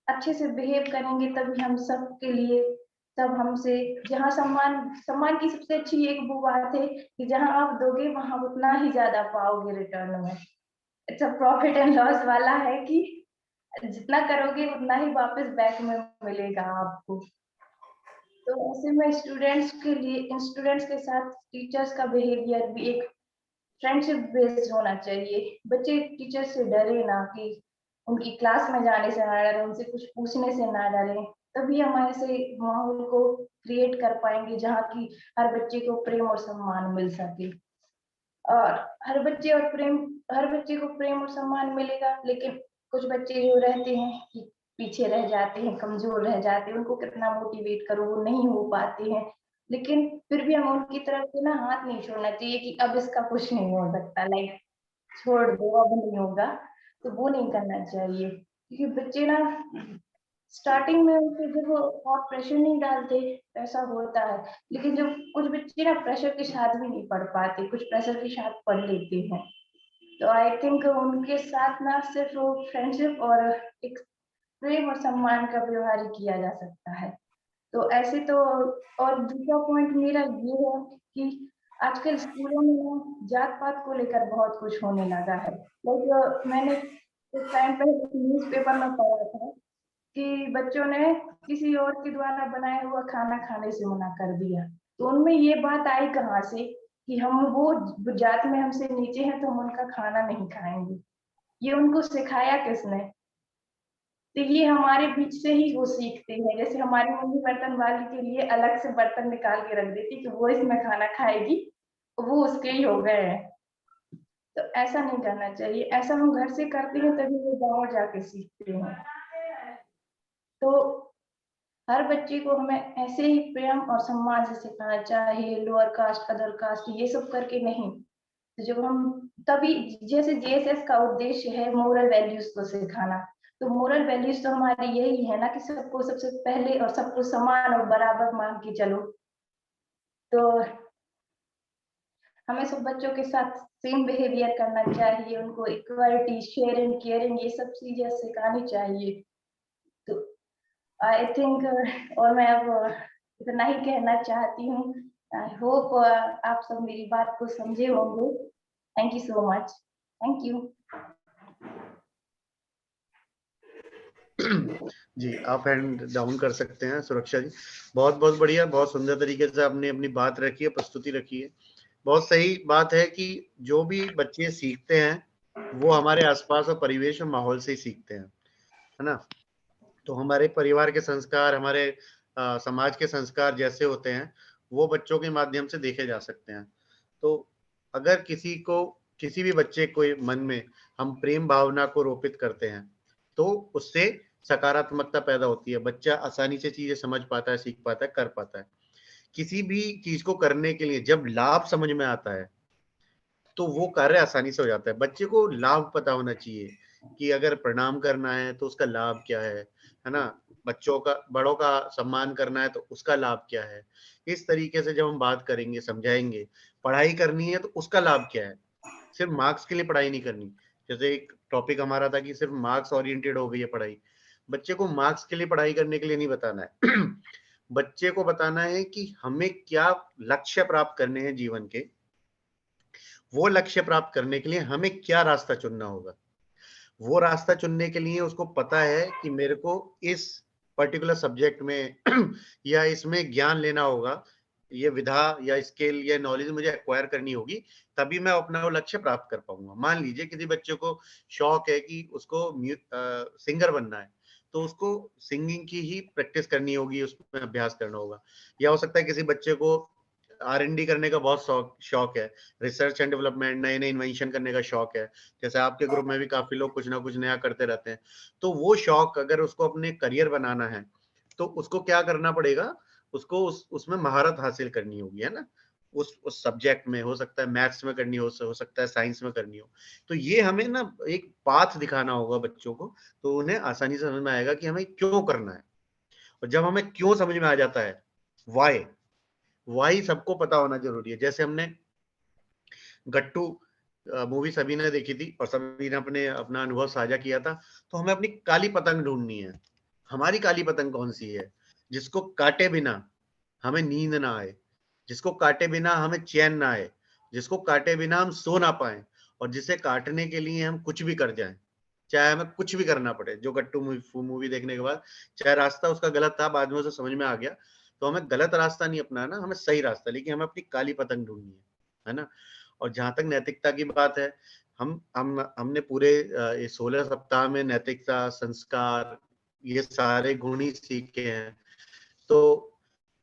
अच्छे से बिहेव करेंगे तभी हम सबके लिए, सब हमसे, जहाँ सम्मान की सबसे अच्छी एक वो बात है कि जहाँ आप दोगे वहां उतना ही ज्यादा पाओगे रिटर्न में। It's a profit and loss वाला है कि जितना करोगे उतना ही वापस बैक में मिलेगा आपको। तो ऐसे में स्टूडेंट्स के साथ टीचर्स का बिहेवियर भी एक फ्रेंडशिप बेस्ड होना चाहिए। बच्चे टीचर से डरे ना, कि उनकी क्लास में जाने से ना डरे, उनसे कुछ पूछने से ना डरे, तभी हम ऐसे माहौल को क्रिएट कर पाएंगे जहाँ की हर बच्चे को प्रेम और सम्मान मिल सके। और हर बच्चे को प्रेम और सम्मान मिलेगा, लेकिन कुछ बच्चे जो रहते हैं कि पीछे रह जाते हैं, कमजोर रह जाते हैं, उनको कितना मोटिवेट करो वो नहीं हो पाते हैं। लेकिन फिर भी हमें उनकी तरफ से ना हाथ नहीं छोड़ना चाहिए कि अब इसका कुछ नहीं हो सकता, लाइक छोड़ दो अब नहीं होगा, तो वो नहीं करना चाहिए। क्योंकि बच्चे ना स्टार्टिंग में उनके जब वो बहुत प्रेशर नहीं डालते ऐसा होता है, लेकिन जब कुछ बच्चे ना प्रेशर के साथ भी नहीं पढ़ पाते, कुछ प्रेशर के साथ पढ़ लेते हैं, तो आई थिंक उनके साथ ना सिर्फ वो फ्रेंडशिप और एक प्रेम और सम्मान का व्यवहार किया जा सकता है। तो ऐसे तो, और दूसरा पॉइंट मेरा ये है कि आजकल स्कूलों में जात पात को लेकर बहुत कुछ होने लगा है। लाइक मैंने कुछ टाइम पहले न्यूज़पेपर में पढ़ा था कि बच्चों ने किसी और के द्वारा बनाया हुआ खाना खाने से मना कर दिया। तो उनमें ये बात आई कहाँ से कि हम वो जात में हमसे नीचे हैं तो हम उनका खाना नहीं खाएंगे। ये उनको सिखाया किसने? तो ये हमारे बीच से ही वो सीखते हैं। जैसे हमारी मम्मी बर्तन वाली के लिए अलग से बर्तन निकाल के रख देती कि वो इसमें खाना खाएगी, वो उसके ही हो गए हैं। तो ऐसा नहीं करना चाहिए, ऐसा हम घर से करते हैं तभी वो बाहर जाके सीखते हैं। तो हर बच्चे को हमें ऐसे ही प्रेम और सम्मान से सिखाना चाहिए, लोअर कास्ट अदर कास्ट ये सब करके नहीं। तो जब हम तभी, जैसे जेएसएस का उद्देश्य है मोरल वैल्यूज को सिखाना, तो मोरल वैल्यूज तो हमारी यही है ना कि सबको सबसे पहले और सबको समान और बराबर मान के चलो। तो हमें सब बच्चों के साथ सेम बिहेवियर करना चाहिए, उनको इक्वालिटी, शेयरिंग, केयरिंग ये सब चीजें सिखानी चाहिए। तो आई थिंक और मैं अब इतना ही कहना चाहती हूँ। आई होप आप सब मेरी बात को समझे होंगे। Thank you so much. Thank you. जी, आप हैंड डाउन कर सकते हैं सुरक्षा जी। बहुत बहुत बढ़िया, बहुत सुंदर तरीके से आपने अपनी बात रखी है, प्रस्तुति रखी है। बहुत सही बात है कि जो भी बच्चे सीखते हैं वो हमारे आसपास और परिवेश और माहौल से ही सीखते हैं, है ना। तो हमारे परिवार के संस्कार, हमारे समाज के संस्कार जैसे होते हैं वो बच्चों के माध्यम से देखे जा सकते हैं। तो अगर किसी भी बच्चे को मन में हम प्रेम भावना को रोपित करते हैं तो उससे सकारात्मकता पैदा होती है, बच्चा आसानी से चीजें समझ पाता है, सीख पाता है, कर पाता है। किसी भी चीज को करने के लिए जब लाभ समझ में आता है तो वो कार्य आसानी से हो जाता है। बच्चे को लाभ पता होना चाहिए कि अगर प्रणाम करना है तो उसका लाभ क्या है ना। बड़ों का सम्मान करना है तो उसका लाभ क्या है। इस तरीके से जब हम बात करेंगे, समझाएंगे, पढ़ाई करनी है तो उसका लाभ क्या है। सिर्फ मार्क्स के लिए पढ़ाई नहीं करनी। जैसे एक टॉपिक हमारा था कि सिर्फ मार्क्स ओरिएंटेड हो गई है पढ़ाई। बच्चे को मार्क्स के लिए पढ़ाई करने के लिए नहीं बताना है बच्चे को बताना है कि हमें क्या लक्ष्य प्राप्त करने हैं जीवन के, वो लक्ष्य प्राप्त करने के लिए हमें क्या रास्ता चुनना होगा। वो रास्ता चुनने के लिए उसको पता है कि मेरे को इस पर्टिकुलर सब्जेक्ट में या इसमें ज्ञान लेना होगा, ये विधा या स्किल या नॉलेज मुझे एक्वायर करनी होगी, तभी मैं अपना वो लक्ष्य प्राप्त कर पाऊंगा। मान लीजिए किसी बच्चे को शौक है कि उसको सिंगर बनना है, तो उसको सिंगिंग की ही प्रैक्टिस करनी होगी, उसमें अभ्यास करना होगा। या हो सकता है किसी बच्चे को R&D करने का बहुत शौक है, रिसर्च एंड डेवलपमेंट, नए नए इन्वेंशन करने का शौक है, जैसे आपके ग्रुप में भी काफी लोग कुछ ना कुछ नया करते रहते हैं। तो वो शौक अगर उसको अपने करियर बनाना है, तो उसको क्या करना पड़ेगा, उसको उसमें महारत हासिल करनी होगी, है ना। उस सब्जेक्ट में हो सकता है मैथ्स में करनी हो सकता है साइंस में करनी हो। तो ये हमें ना एक पाथ दिखाना होगा बच्चों को, तो उन्हें आसानी से समझ में आएगा कि हमें क्यों करना है। और जब हमें क्यों समझ में आ जाता है, वाई सबको पता होना जरूरी है। जैसे हमने गट्टू मूवी सभी ने देखी थी और सभी ने अपना अनुभव साझा किया था। तो हमें अपनी काली पतंग ढूंढनी है। हमारी काली पतंग कौन सी है? जिसको काटे बिना हमें नींद ना आए, जिसको काटे बिना हमें चैन ना आए, जिसको काटे बिना हम सो ना पाए, और जिसे काटने के लिए हम कुछ भी कर जाएं, चाहे हमें कुछ भी करना पड़े। जो गट्टू मूवी देखने के बाद चाहे रास्ता उसका गलत था, बाद में उसे समझ में आ गया, तो हमें गलत रास्ता नहीं अपनाना, हमें सही रास्ता, लेकिन हमें अपनी काली पतंग ढूंढनी है ना। और जहां तक नैतिकता की बात है, हमने पूरे ये 16 सप्ताह में नैतिकता, संस्कार, ये सारे गुण ही सीखे हैं। तो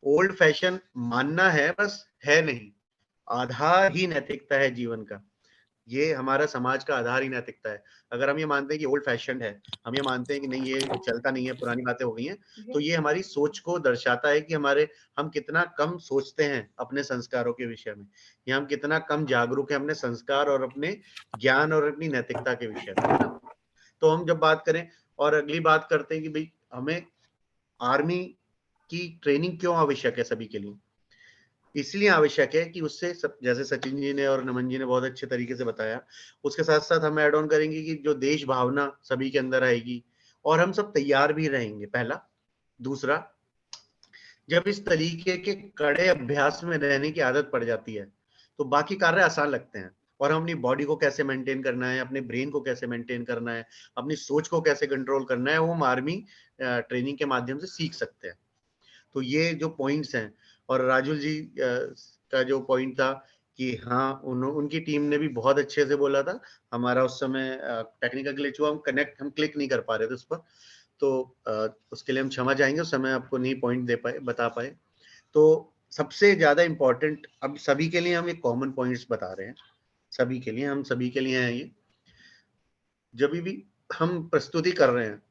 ओल्ड फैशन मानना है, बस है नहीं, आधार ही नैतिकता है जीवन का। ये हमारा समाज का आधार ही नैतिकता है। अगर हम ये मानते हैं कि ओल्ड फैशन है, हम ये मानते हैं कि नहीं ये चलता नहीं है, पुरानी बातें हो गई हैं, तो ये हमारी सोच को दर्शाता है कि हम कितना कम सोचते हैं अपने संस्कारों के विषय में, या हम कितना कम जागरूक हैं अपने संस्कार और अपने ज्ञान और अपनी नैतिकता के विषय में, है ना। तो हम जब बात करें और अगली बात करते हैं कि भाई हमें आर्मी की ट्रेनिंग क्यों आवश्यक है सभी के लिए। इसलिए आवश्यक है कि उससे जैसे सचिन जी ने और नमन जी ने बहुत अच्छे तरीके से बताया, उसके साथ साथ हम ऐड ऑन करेंगे कि जो देश भावना सभी के अंदर आएगी और हम सब तैयार भी रहेंगे, पहला। दूसरा, जब इस तरीके के कड़े अभ्यास में रहने की आदत पड़ जाती है, तो बाकी कार्य आसान लगते हैं, और हम अपनी बॉडी को कैसे मेंटेन करना है, अपने ब्रेन को कैसे मेंटेन करना है, अपनी सोच को कैसे कंट्रोल करना है, वो हम आर्मी ट्रेनिंग के माध्यम से सीख सकते हैं। तो ये जो पॉइंट्स हैं, और राजुल जी का जो पॉइंट था कि हाँ उनकी टीम ने भी बहुत अच्छे से बोला था। हमारा उस समय टेक्निकल ग्लिच हुआ, हम क्लिक नहीं कर पा रहे थे उस पर, तो उसके लिए हम क्षमा चाहेंगे, उस समय आपको नहीं पॉइंट दे पाए, बता पाए। तो सबसे ज्यादा इम्पोर्टेंट, अब सभी के लिए हम एक कॉमन पॉइंट्स बता रहे हैं, सभी के लिए, हम सभी के लिए हैं ये। जब भी हम प्रस्तुति कर रहे हैं,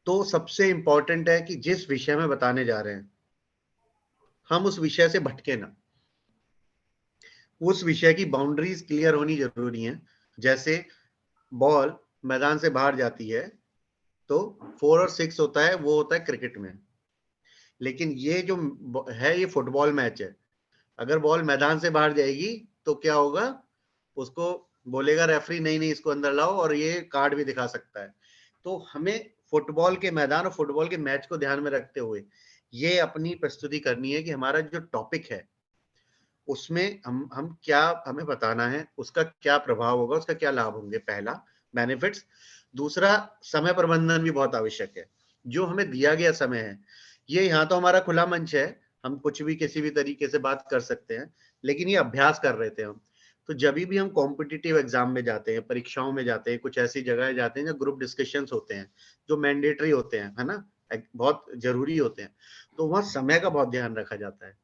तो सबसे इंपॉर्टेंट है कि जिस विषय में बताने जा रहे हैं, हम उस विषय से भटके ना, उस विषय की बाउंड्रीज क्लियर होनी जरूरी है। जैसे बॉल मैदान से बाहर जाती है तो 4 और 6 होता है, वो होता है क्रिकेट में। लेकिन ये जो है ये फुटबॉल मैच है, अगर बॉल मैदान से बाहर जाएगी तो क्या होगा, उसको बोलेगा रेफरी नहीं नहीं इसको अंदर लाओ, और ये कार्ड भी दिखा सकता है। तो हमें फुटबॉल के मैदान और फुटबॉल के मैच को ध्यान में रखते हुए ये अपनी प्रस्तुति करनी है कि हमारा जो टॉपिक है उसमें हम क्या हमें बताना है, उसका क्या प्रभाव होगा, उसका क्या लाभ होंगे, पहला बेनिफिट्स। दूसरा, समय प्रबंधन भी बहुत आवश्यक है। जो हमें दिया गया समय है, ये यहाँ तो हमारा खुला मंच है, हम कुछ भी किसी भी तरीके से बात कर सकते हैं, लेकिन ये अभ्यास कर रहे थे हम। तो जब भी हम कॉम्पिटिटिव एग्जाम में जाते हैं, परीक्षाओं में जाते हैं, कुछ ऐसी जगह जाते हैं जहाँ ग्रुप डिस्कशंस होते हैं जो मैंडेटरी होते हैं, है ना, बहुत जरूरी होते हैं, तो वहाँ समय का बहुत ध्यान रखा जाता है।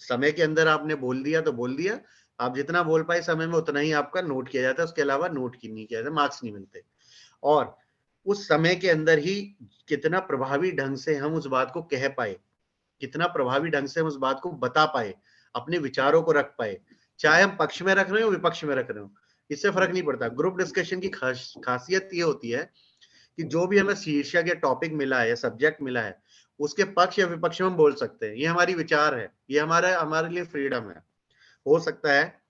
समय के अंदर आपने बोल दिया तो बोल दिया, आप जितना बोल पाए समय में उतना ही आपका नोट किया जाता है, उसके अलावा नोट की नहीं किया जाता, मार्क्स नहीं मिलते। और उस समय के अंदर ही कितना प्रभावी ढंग से हम उस बात को कह पाए, कितना प्रभावी ढंग से हम उस बात को बता पाए, अपने विचारों को रख पाए, चाहे हम पक्ष में रख रहे हो विपक्ष में रख रहे हो, इससे फर्क नहीं पड़ता। ग्रुप डिस्कशन की खासियत ये होती है कि जो भी हमें शीर्षक या टॉपिक मिला है या सब्जेक्ट मिला है, उसके पक्ष या विपक्ष में हम बोल सकते हैं। ये हमारी विचार है, ये हमारे लिए फ्रीडम है। हो सकता है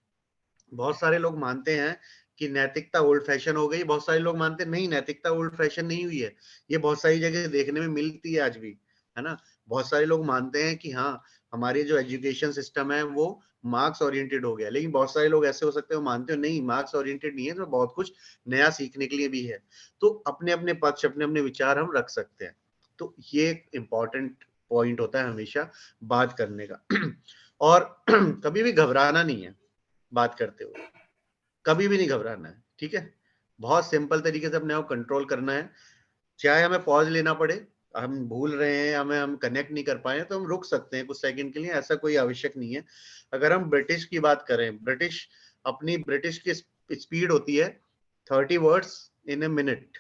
बहुत सारे लोग मानते हैं कि नैतिकता ओल्ड फैशन हो गई, बहुत सारे लोग मानते हैं नहीं नैतिकता ओल्ड फैशन नहीं हुई है, ये बहुत सारी जगह देखने में मिलती है आज भी, है ना। बहुत सारे लोग मानते हैं कि हाँ हमारे जो एजुकेशन सिस्टम है वो मार्क्स ओरिएंटेड हो गया, लेकिन बहुत सारे लोग ऐसे हो सकते हैं मानते हो नहीं मार्क्स ओरिएंटेड नहीं है, तो बहुत कुछ नया सीखने के लिए भी है। तो अपने अपने पक्ष, अपने अपने विचार हम रख सकते हैं। तो ये एक इम्पॉर्टेंट पॉइंट होता है हमेशा बात करने का। और कभी भी घबराना नहीं है बात करते हुए, कभी भी नहीं घबराना है, ठीक है। बहुत सिंपल तरीके से अपने आप कंट्रोल करना है। चाहे हमें पॉज लेना पड़े, हम भूल रहे हैं, हम कनेक्ट नहीं कर पाए तो हम रुक सकते हैं कुछ सेकंड के लिए, ऐसा कोई आवश्यक नहीं है। अगर हम ब्रिटिश की बात करें, ब्रिटिश की स्पीड होती है 30 वर्ड्स इन ए मिनट,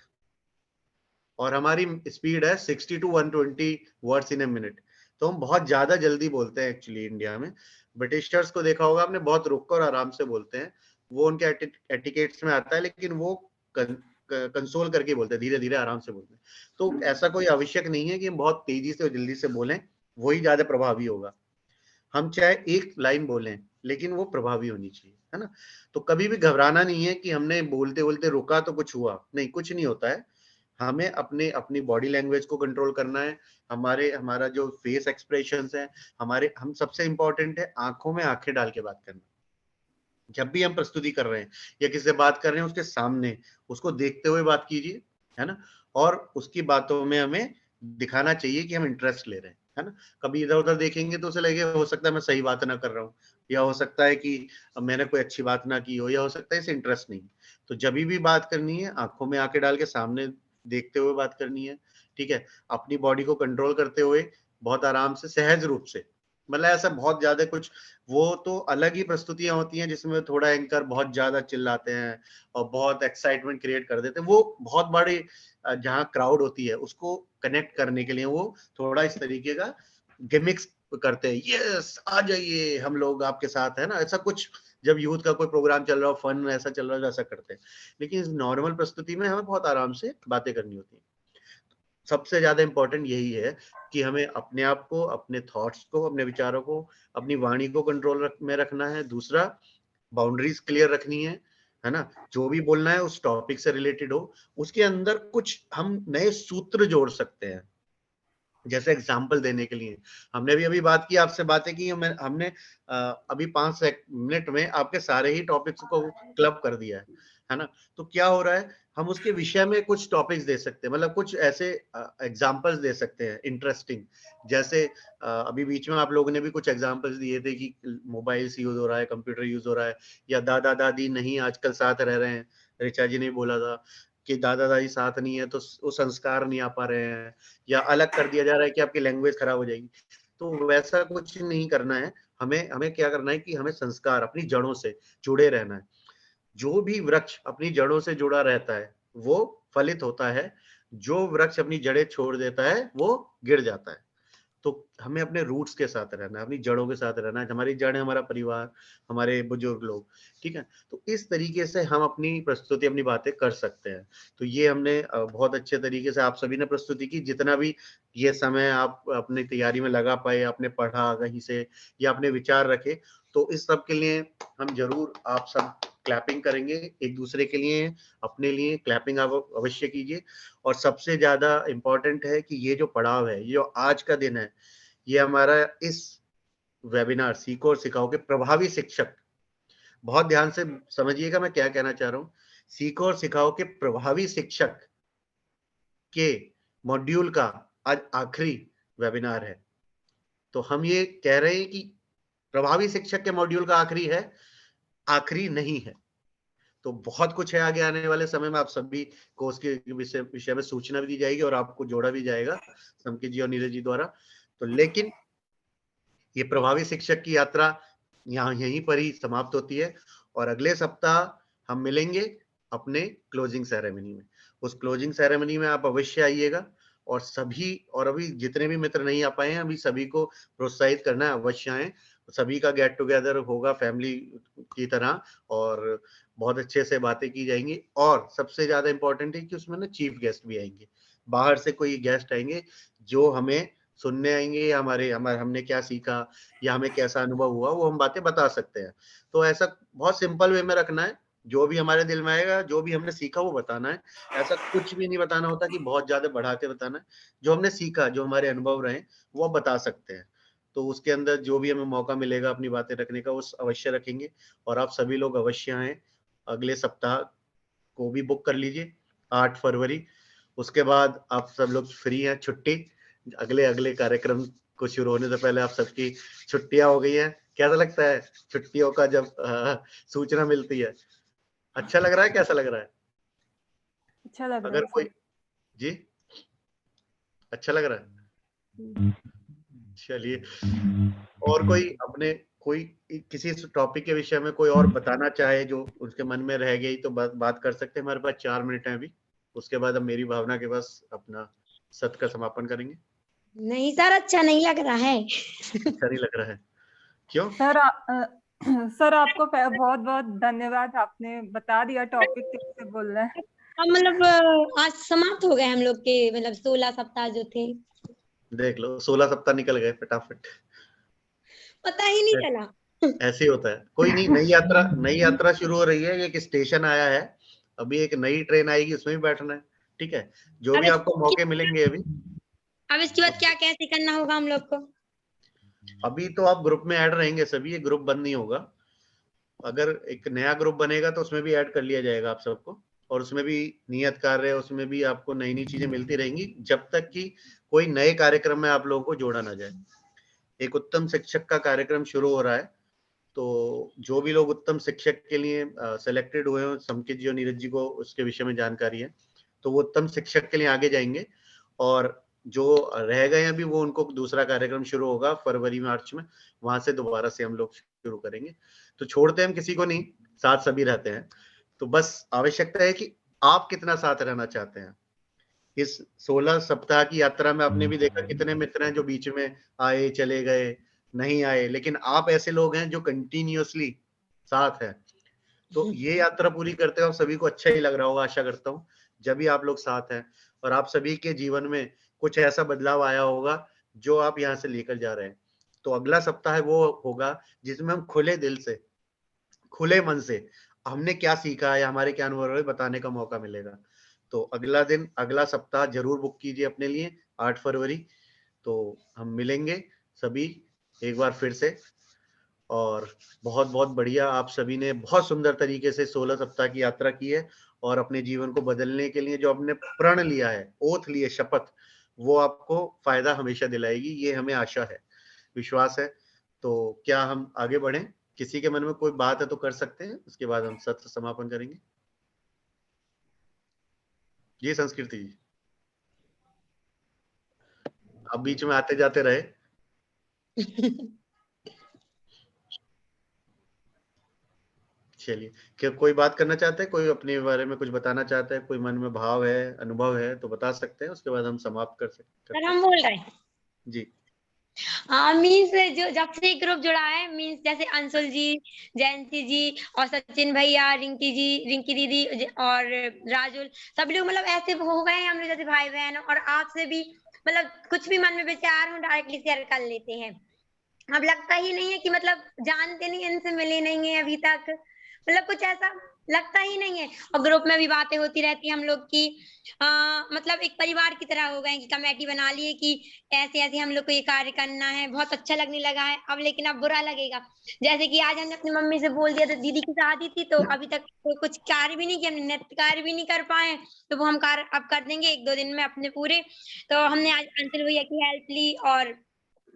और हमारी स्पीड है 60 to 120 words in a minute. तो हम बहुत ज्यादा जल्दी बोलते हैं एक्चुअली इंडिया में। ब्रिटिशर्स को देखा होगा आपने, बहुत रुक कर आराम से बोलते हैं, वो उनके एटिकेट्स में आता है, लेकिन वो कंसोल करके बोलते हैं, धीरे धीरे आराम से बोलते हैं। तो ऐसा कोई आवश्यक नहीं है कि हम बहुत तेजी से और जल्दी से बोलें, वही ज्यादा प्रभावी होगा। हम चाहे एक लाइन बोलें लेकिन वो प्रभावी होनी चाहिए, है ना। तो कभी भी घबराना नहीं है कि हमने बोलते बोलते रुका तो कुछ हुआ, नहीं, कुछ नहीं होता है। हमें अपनी बॉडी लैंग्वेज को कंट्रोल करना है, हमारा जो फेस एक्सप्रेशंस है, हम सबसे इंपॉर्टेंट है आंखों में आंखें डाल के बात करना। जब भी हम प्रस्तुति कर रहे हैं या किसी से बात कर रहे हैं, उसके सामने उसको देखते हुए बात कीजिए, है ना। और उसकी बातों में हमें दिखाना चाहिए कि हम इंटरेस्ट ले रहे हैं, है ना। कभी इधर उधर देखेंगे तो उसे लगेगा हो सकता है मैं सही बात ना कर रहा हूँ, या हो सकता है कि मैंने कोई अच्छी बात ना की हो, या हो सकता है इसे इंटरेस्ट नहीं। तो जब भी बात करनी है, आंखों में आंखें डाल के सामने देखते हुए बात करनी है, ठीक है। अपनी बॉडी को कंट्रोल करते हुए बहुत आराम से, सहज रूप से, मतलब ऐसा बहुत ज्यादा कुछ, वो तो अलग ही प्रस्तुतियां होती हैं जिसमें थोड़ा एंकर बहुत ज्यादा चिल्लाते हैं और बहुत एक्साइटमेंट क्रिएट कर देते हैं। वो बहुत बड़ी जहाँ क्राउड होती है उसको कनेक्ट करने के लिए वो थोड़ा इस तरीके का गिमिक्स करते हैं, यस आ जाइए हम लोग आपके साथ, है ना। ऐसा कुछ जब यूथ का कोई प्रोग्राम चल रहा हो, फन ऐसा चल रहा हो, ऐसा करते हैं। लेकिन नॉर्मल प्रस्तुति में हमें बहुत आराम से बातें करनी होती है। सबसे ज्यादा इंपॉर्टेंट यही है कि हमें अपने आप को, अपने थॉट्स को, अपने विचारों को, अपनी वाणी को कंट्रोल में रखना है। दूसरा, बाउंड्रीज क्लियर रखनी है ना। जो भी बोलना है उस टॉपिक से रिलेटेड हो, उसके अंदर कुछ हम नए सूत्र जोड़ सकते हैं। जैसे एग्जाम्पल देने के लिए, हमने भी अभी बात की, आपसे बातें की, हमने अभी 5 मिनट में आपके सारे ही टॉपिक्स को क्लब कर दिया है ना। तो क्या हो रहा है, हम उसके विषय में कुछ टॉपिक्स दे सकते हैं, मतलब कुछ ऐसे एग्जाम्पल्स दे सकते हैं इंटरेस्टिंग। जैसे अभी बीच में आप लोगों ने भी कुछ एग्जाम्पल्स दिए थे कि मोबाइल यूज हो रहा है, कंप्यूटर यूज हो रहा है, या दादा दादी नहीं आजकल साथ रह रहे हैं। ऋचा जी ने बोला था कि दादा दादी साथ नहीं है तो वो संस्कार नहीं आ पा रहे हैं, या अलग कर दिया जा रहा है कि आपकी लैंग्वेज खराब हो जाएगी। तो वैसा कुछ नहीं करना है। हमें क्या करना है कि हमें संस्कार, अपनी जड़ों से जुड़े रहना है। जो भी वृक्ष अपनी जड़ों से जुड़ा रहता है वो फलित होता है, जो वृक्ष अपनी जड़ें छोड़ देता है वो गिर जाता है। तो हमें अपने रूट्स के साथ रहना है, अपनी जड़ों के साथ रहना है। हमारी जड़ है हमारा परिवार, हमारे बुजुर्ग लोग, ठीक है। तो इस तरीके से हम अपनी प्रस्तुति, अपनी बातें कर सकते हैं। तो ये हमने बहुत अच्छे तरीके से आप सभी ने प्रस्तुति की। जितना भी ये समय आप अपनी तैयारी में लगा पाए, आपने पढ़ा कहीं से या अपने विचार रखे, तो इस सब के लिए हम जरूर आप सब क्लैपिंग करेंगे एक दूसरे के लिए, अपने लिए क्लैपिंग आप अवश्य कीजिए। और सबसे ज्यादा इम्पोर्टेंट है कि ये जो पड़ाव है, ये जो आज का दिन है, ये हमारा इस वेबिनार सीखो और सिखाओ के प्रभावी शिक्षक, बहुत ध्यान से समझिएगा मैं क्या कहना चाह रहा हूँ। सीखो और सिखाओ के प्रभावी शिक्षक के मॉड्यूल का आज आखिरी वेबिनार है। तो हम ये कह रहे हैं कि प्रभावी शिक्षक के मॉड्यूल का आखिरी है, आखिरी नहीं है। तो बहुत कुछ है आगे आने वाले समय में, आप सभी को उसके विषय में सूचना भी दी जाएगी और आपको जोड़ा भी जाएगा समकित जी और नीरज जी द्वारा। तो लेकिन ये प्रभावी शिक्षक की यात्रा यहाँ यहीं पर ही समाप्त होती है, और अगले सप्ताह हम मिलेंगे अपने क्लोजिंग सेरेमनी में। उस क्लोजिंग सेरेमनी में आप अवश्य आइएगा, और अभी जितने भी मित्र नहीं आ पाए हैं, अभी सभी को प्रोत्साहित करना है, अवश्य आए। सभी का गेट टुगेदर होगा फैमिली की तरह, और बहुत अच्छे से बातें की जाएंगी। और सबसे ज्यादा इंपॉर्टेंट है कि उसमें ना चीफ गेस्ट भी आएंगे, बाहर से कोई गेस्ट आएंगे जो हमें सुनने आएंगे, या हमने क्या सीखा या हमें कैसा अनुभव हुआ वो हम बातें बता सकते हैं। तो ऐसा बहुत सिंपल वे में रखना है, जो भी हमारे दिल में आएगा, जो भी हमने सीखा वो बताना है। ऐसा कुछ भी नहीं बताना होता कि बहुत ज्यादा बढ़ा के बताना है। जो हमने सीखा, जो हमारे अनुभव रहे, वो बता सकते हैं। तो उसके अंदर जो भी हमें मौका मिलेगा अपनी बातें रखने का, वो अवश्य रखेंगे। और आप सभी लोग अवश्य आए। अगले सप्ताह को भी बुक कर लीजिए, 8 फरवरी। उसके बाद आप सब लोग फ्री हैं, छुट्टी, अगले अगले कार्यक्रम को शुरू होने से पहले आप सबकी छुट्टियां हो गई हैं। कैसा लगता है छुट्टियों का जब सूचना मिलती है? अच्छा लग रहा है? कैसा लग रहा है? अच्छा लग रहा अगर है कोई सर। जी अच्छा लग रहा है? चलिए, और कोई अपने कोई किसी टॉपिक के विषय में कोई और बताना चाहे जो उसके मन में रह गई तो बात कर सकते हैं। हमारे पास 4 मिनट है अभी, उसके बाद हम मेरी भावना के पास अपना सत्र का समापन करेंगे। नहीं सर, अच्छा नहीं लग रहा है। अच्छा नहीं लग रहा है? क्यों? सर सर आपको बहुत बहुत धन्यवाद, आपने बता दिया टॉपिक कैसे बोलना है। अब मतलब आज समाप्त हो गए हम लोग के मतलब 16 सप्ताह जो थे, देख लो 16 सप्ताह निकल गए फटाफट, पता ही नहीं चला। ऐसे ही होता है। कोई नहीं, नई यात्रा शुरू हो रही है। एक स्टेशन आया है, अभी एक नई ट्रेन आएगी, उसमें भी बैठना है। ठीक है, जो भी आपको मौके मिलेंगे अभी। अब इसके बाद क्या कैसे करना होगा हम लोग को? अभी तो आप ग्रुप में ऐड रहेंगे सभी, ये ग्रुप बंद नहीं होगा। अगर एक नया ग्रुप बनेगा तो उसमें भी ऐड कर लिया जाएगा आप सबको, और उसमें भी नियत कार्य, उसमें भी आपको नई नई चीजें मिलती रहेंगी जब तक कि कोई नए कार्यक्रम में आप लोगों को जोड़ा ना जाए। एक उत्तम शिक्षक का कार्यक्रम शुरू हो रहा है, तो जो भी लोग उत्तम शिक्षक के लिए सेलेक्टेड हुए हो, समकित जी और नीरज जी को उसके विषय में जानकारी है, तो वो उत्तम शिक्षक के लिए आगे जाएंगे। और जो रह गए अभी, वो उनको दूसरा कार्यक्रम शुरू होगा फरवरी मार्च में, वहां से दोबारा से हम लोग शुरू करेंगे। तो छोड़ते हम किसी को नहीं, साथ सभी रहते हैं। तो बस आवश्यकता है कि आप कितना साथ रहना चाहते हैं। इस 16 सप्ताह की यात्रा में आपने भी देखा कितने मित्र हैं जो बीच में आए चले गए, नहीं आए, लेकिन आप ऐसे लोग हैं जो कंटिन्यूअसली साथ हैं। तो ये यात्रा पूरी करते हुए सभी को अच्छा ही लग रहा होगा, आशा करता हूँ। जब भी आप लोग साथ हैं और आप सभी के जीवन में कुछ ऐसा बदलाव आया होगा जो आप यहाँ से लेकर जा रहे हैं, तो अगला सप्ताह वो होगा जिसमें हम खुले दिल से, खुले मन से हमने क्या सीखा है, हमारे क्या अनुभव है, बताने का मौका मिलेगा। तो अगला दिन, अगला सप्ताह जरूर बुक कीजिए अपने लिए, 8 फरवरी। तो हम मिलेंगे सभी एक बार फिर से। और बहुत बहुत बढ़िया, आप सभी ने बहुत सुंदर तरीके से 16 सप्ताह की यात्रा की है, और अपने जीवन को बदलने के लिए जो आपने प्रण लिया है, ओथ लिए, शपथ, वो आपको फायदा हमेशा दिलाएगी, ये हमें आशा है, विश्वास है। तो क्या हम आगे बढ़ें? किसी के मन में कोई बात है तो कर सकते हैं, उसके बाद हम सत्र समापन करेंगे। जी संस्कृति जी, आप बीच में आते जाते रहे। चलिए, क्या कोई बात करना चाहते हैं, कोई अपने बारे में कुछ बताना चाहता है, कोई मन में भाव है, अनुभव है तो बता सकते हैं, उसके बाद हम समाप्त कर सकते सर हम बोल रहे हैं जी। मीन्स जो जब से ग्रुप जुड़ा है, मीन्स जैसे अंशुल जी, जयंती जी और सचिन भैया, रिंकी दीदी और राजुल, सब लोग मतलब ऐसे हो गए हैं हम लोग जैसे भाई बहन। और आपसे भी मतलब कुछ भी मन में विचार हो डायरेक्टली शेयर कर लेते हैं। अब लगता ही नहीं है कि मतलब जानते नहीं, इनसे मिले नहीं है अभी तक, मतलब कुछ ऐसा लगता ही नहीं है। और ग्रुप में भी बातें होती रहती है हम लोग की, मतलब एक परिवार की तरह हो गए कि कमेटी बना लिए कि ऐसे ऐसे हम लोग को ये कार्य करना है। बहुत अच्छा लगने लगा है अब, लेकिन अब बुरा लगेगा। जैसे कि आज हमने अपनी मम्मी से बोल दिया, तो दीदी की शादी थी तो अभी तक तो कुछ कार्य भी नहीं किया, हमने नृत्य कार्य भी नहीं कर पाए, तो वो हम कार्य अब कर देंगे 1-2 दिन में अपने पूरे। तो हमने आज अंशुल भैया की हेल्प ली, और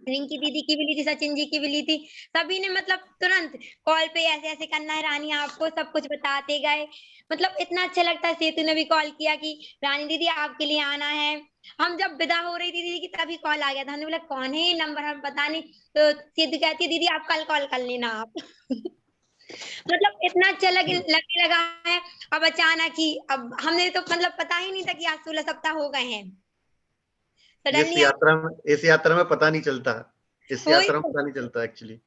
रिंकी दीदी की भी ली थी, सचिन जी की भी ली थी। सभी ने मतलब तुरंत कॉल पे ऐसे ऐसे करना है रानी, आपको सब कुछ बताते गए। मतलब इतना अच्छा लगता है। सेतु ने भी कॉल किया कि रानी दीदी आपके लिए आना है। हम जब विदा हो रही थी दीदी की तभी कॉल आ गया था, हमने बोला कौन है ये नंबर, हम पता नहीं। तो सेतु कहती है दीदी आप कल कॉल कर लेना आप। मतलब इतना अच्छा लगने लगा है। अब अचानक ही अब हमने तो मतलब पता ही नहीं था कि आज 16 सप्ताह हो गए हैं। इस यात्रा में पता नहीं चलता, इस यात्रा में पता नहीं चलता एक्चुअली।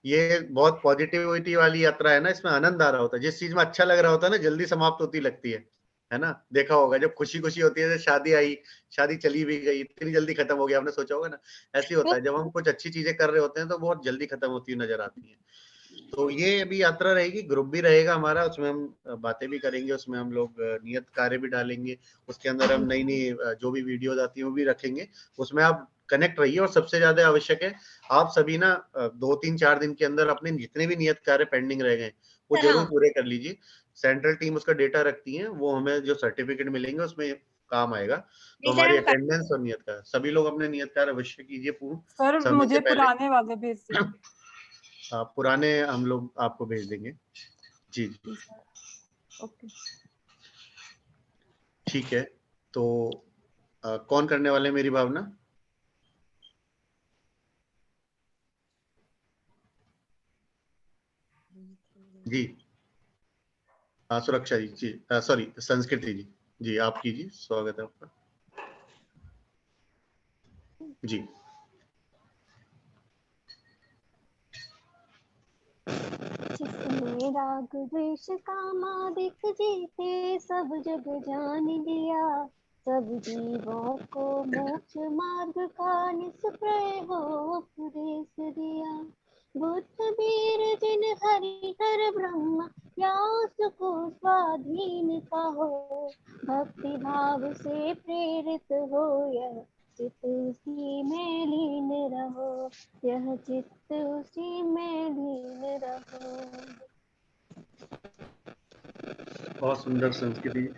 ये बहुत पॉजिटिविटी वाली यात्रा है ना, इसमें आनंद आ रहा होता है। जिस चीज में अच्छा लग रहा होता है ना, जल्दी समाप्त होती लगती है ना। देखा होगा जब खुशी खुशी होती है, शादी आई, शादी चली भी गई, इतनी जल्दी खत्म हो गया, आपने सोचा होगा ना। ऐसे ही होता है, जब हम कुछ अच्छी चीजें कर रहे होते हैं तो बहुत जल्दी खत्म होती हुई नजर आती है। तो ये अभी यात्रा रहेगी, ग्रुप भी रहेगा हमारा, उसमें हम बातें भी करेंगे, उसमें हम लोग नियत कार्य भी डालेंगे, उसके अंदर हम नई नई जो भी वीडियोज आती है वो भी रखेंगे। उसमें आप कनेक्ट रहिए, और सबसे ज्यादा आवश्यक है आप सभी ना 2-3-4 दिन के अंदर अपने जितने भी नियत कार्य पेंडिंग रह गए वो जरूर पूरे कर लीजिए। सेंट्रल टीम उसका डेटा रखती है, वो हमें जो सर्टिफिकेट मिलेंगे उसमें काम आएगा। तो नहीं सर, हमारी हम कर- अटेंडेंस और नियत कार्य, सभी लोग अपने नियत कार्य अवश्य कीजिए पूर्ण सर समय मुझे से पहले। पुराने वाले भेज दीजिए। पुराने हम लोग आपको भेज देंगे। जी जी ओके ठीक है। तो कौन करने वाले हैं मेरी भावना? जी सुरक्षा जी, जी सॉरी संस्कृति जी, जी आप कीजिए, स्वागत है आपका। जी जिसने राग द्वेष कामा दिख जीते सब जग जान लिया, सब जीवों को मोक्ष मार्ग का निष्प्रय हो उपदेश दिया। बुद्ध वीर जिन हरिहर ब्रह्म या उसको स्वाधीन कहो, भक्ति भाव से प्रेरित हो यह चित्त उसी में लीन रहो, यह चित्त उसी में लीन रहो। बहुत सुंदर संस्कृति।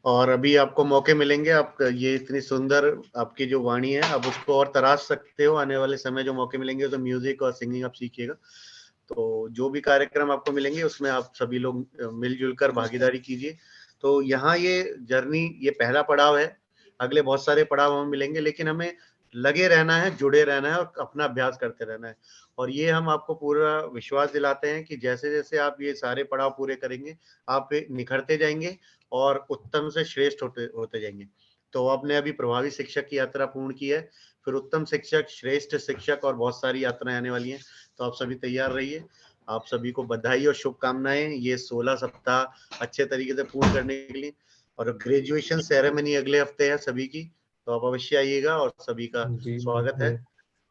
और अभी आपको मौके मिलेंगे, आप ये इतनी सुंदर आपकी जो वाणी है आप उसको और तराश सकते हो। आने वाले समय जो मौके मिलेंगे तो म्यूजिक और सिंगिंग आप सीखिएगा। तो जो भी कार्यक्रम आपको मिलेंगे उसमें आप सभी लोग मिलजुल कर भागीदारी कीजिए। तो यहाँ ये जर्नी, ये पहला पड़ाव है, अगले बहुत सारे पड़ाव हमें मिलेंगे, लेकिन हमें लगे रहना है, जुड़े रहना है और अपना अभ्यास करते रहना है। और ये हम आपको पूरा विश्वास दिलाते हैं कि जैसे जैसे आप ये सारे पड़ाव पूरे करेंगे आप निखरते जाएंगे और उत्तम से श्रेष्ठ होते जाएंगे। तो आपने अभी प्रभावी शिक्षक की यात्रा पूर्ण की है, फिर उत्तम शिक्षक, श्रेष्ठ शिक्षक और बहुत सारी यात्राएं आने वाली हैं। तो आप सभी तैयार रहिए। आप सभी को बधाई और शुभकामनाएं ये 16 सप्ताह अच्छे तरीके से पूर्ण करने के लिए। और ग्रेजुएशन सेरेमनी अगले हफ्ते है सभी की, तो आप अवश्य आइएगा और सभी का स्वागत है।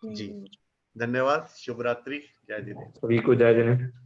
जी धन्यवाद, शुभ रात्रि, जय जिनेंद्र। सभी को जय जिनेंद्र।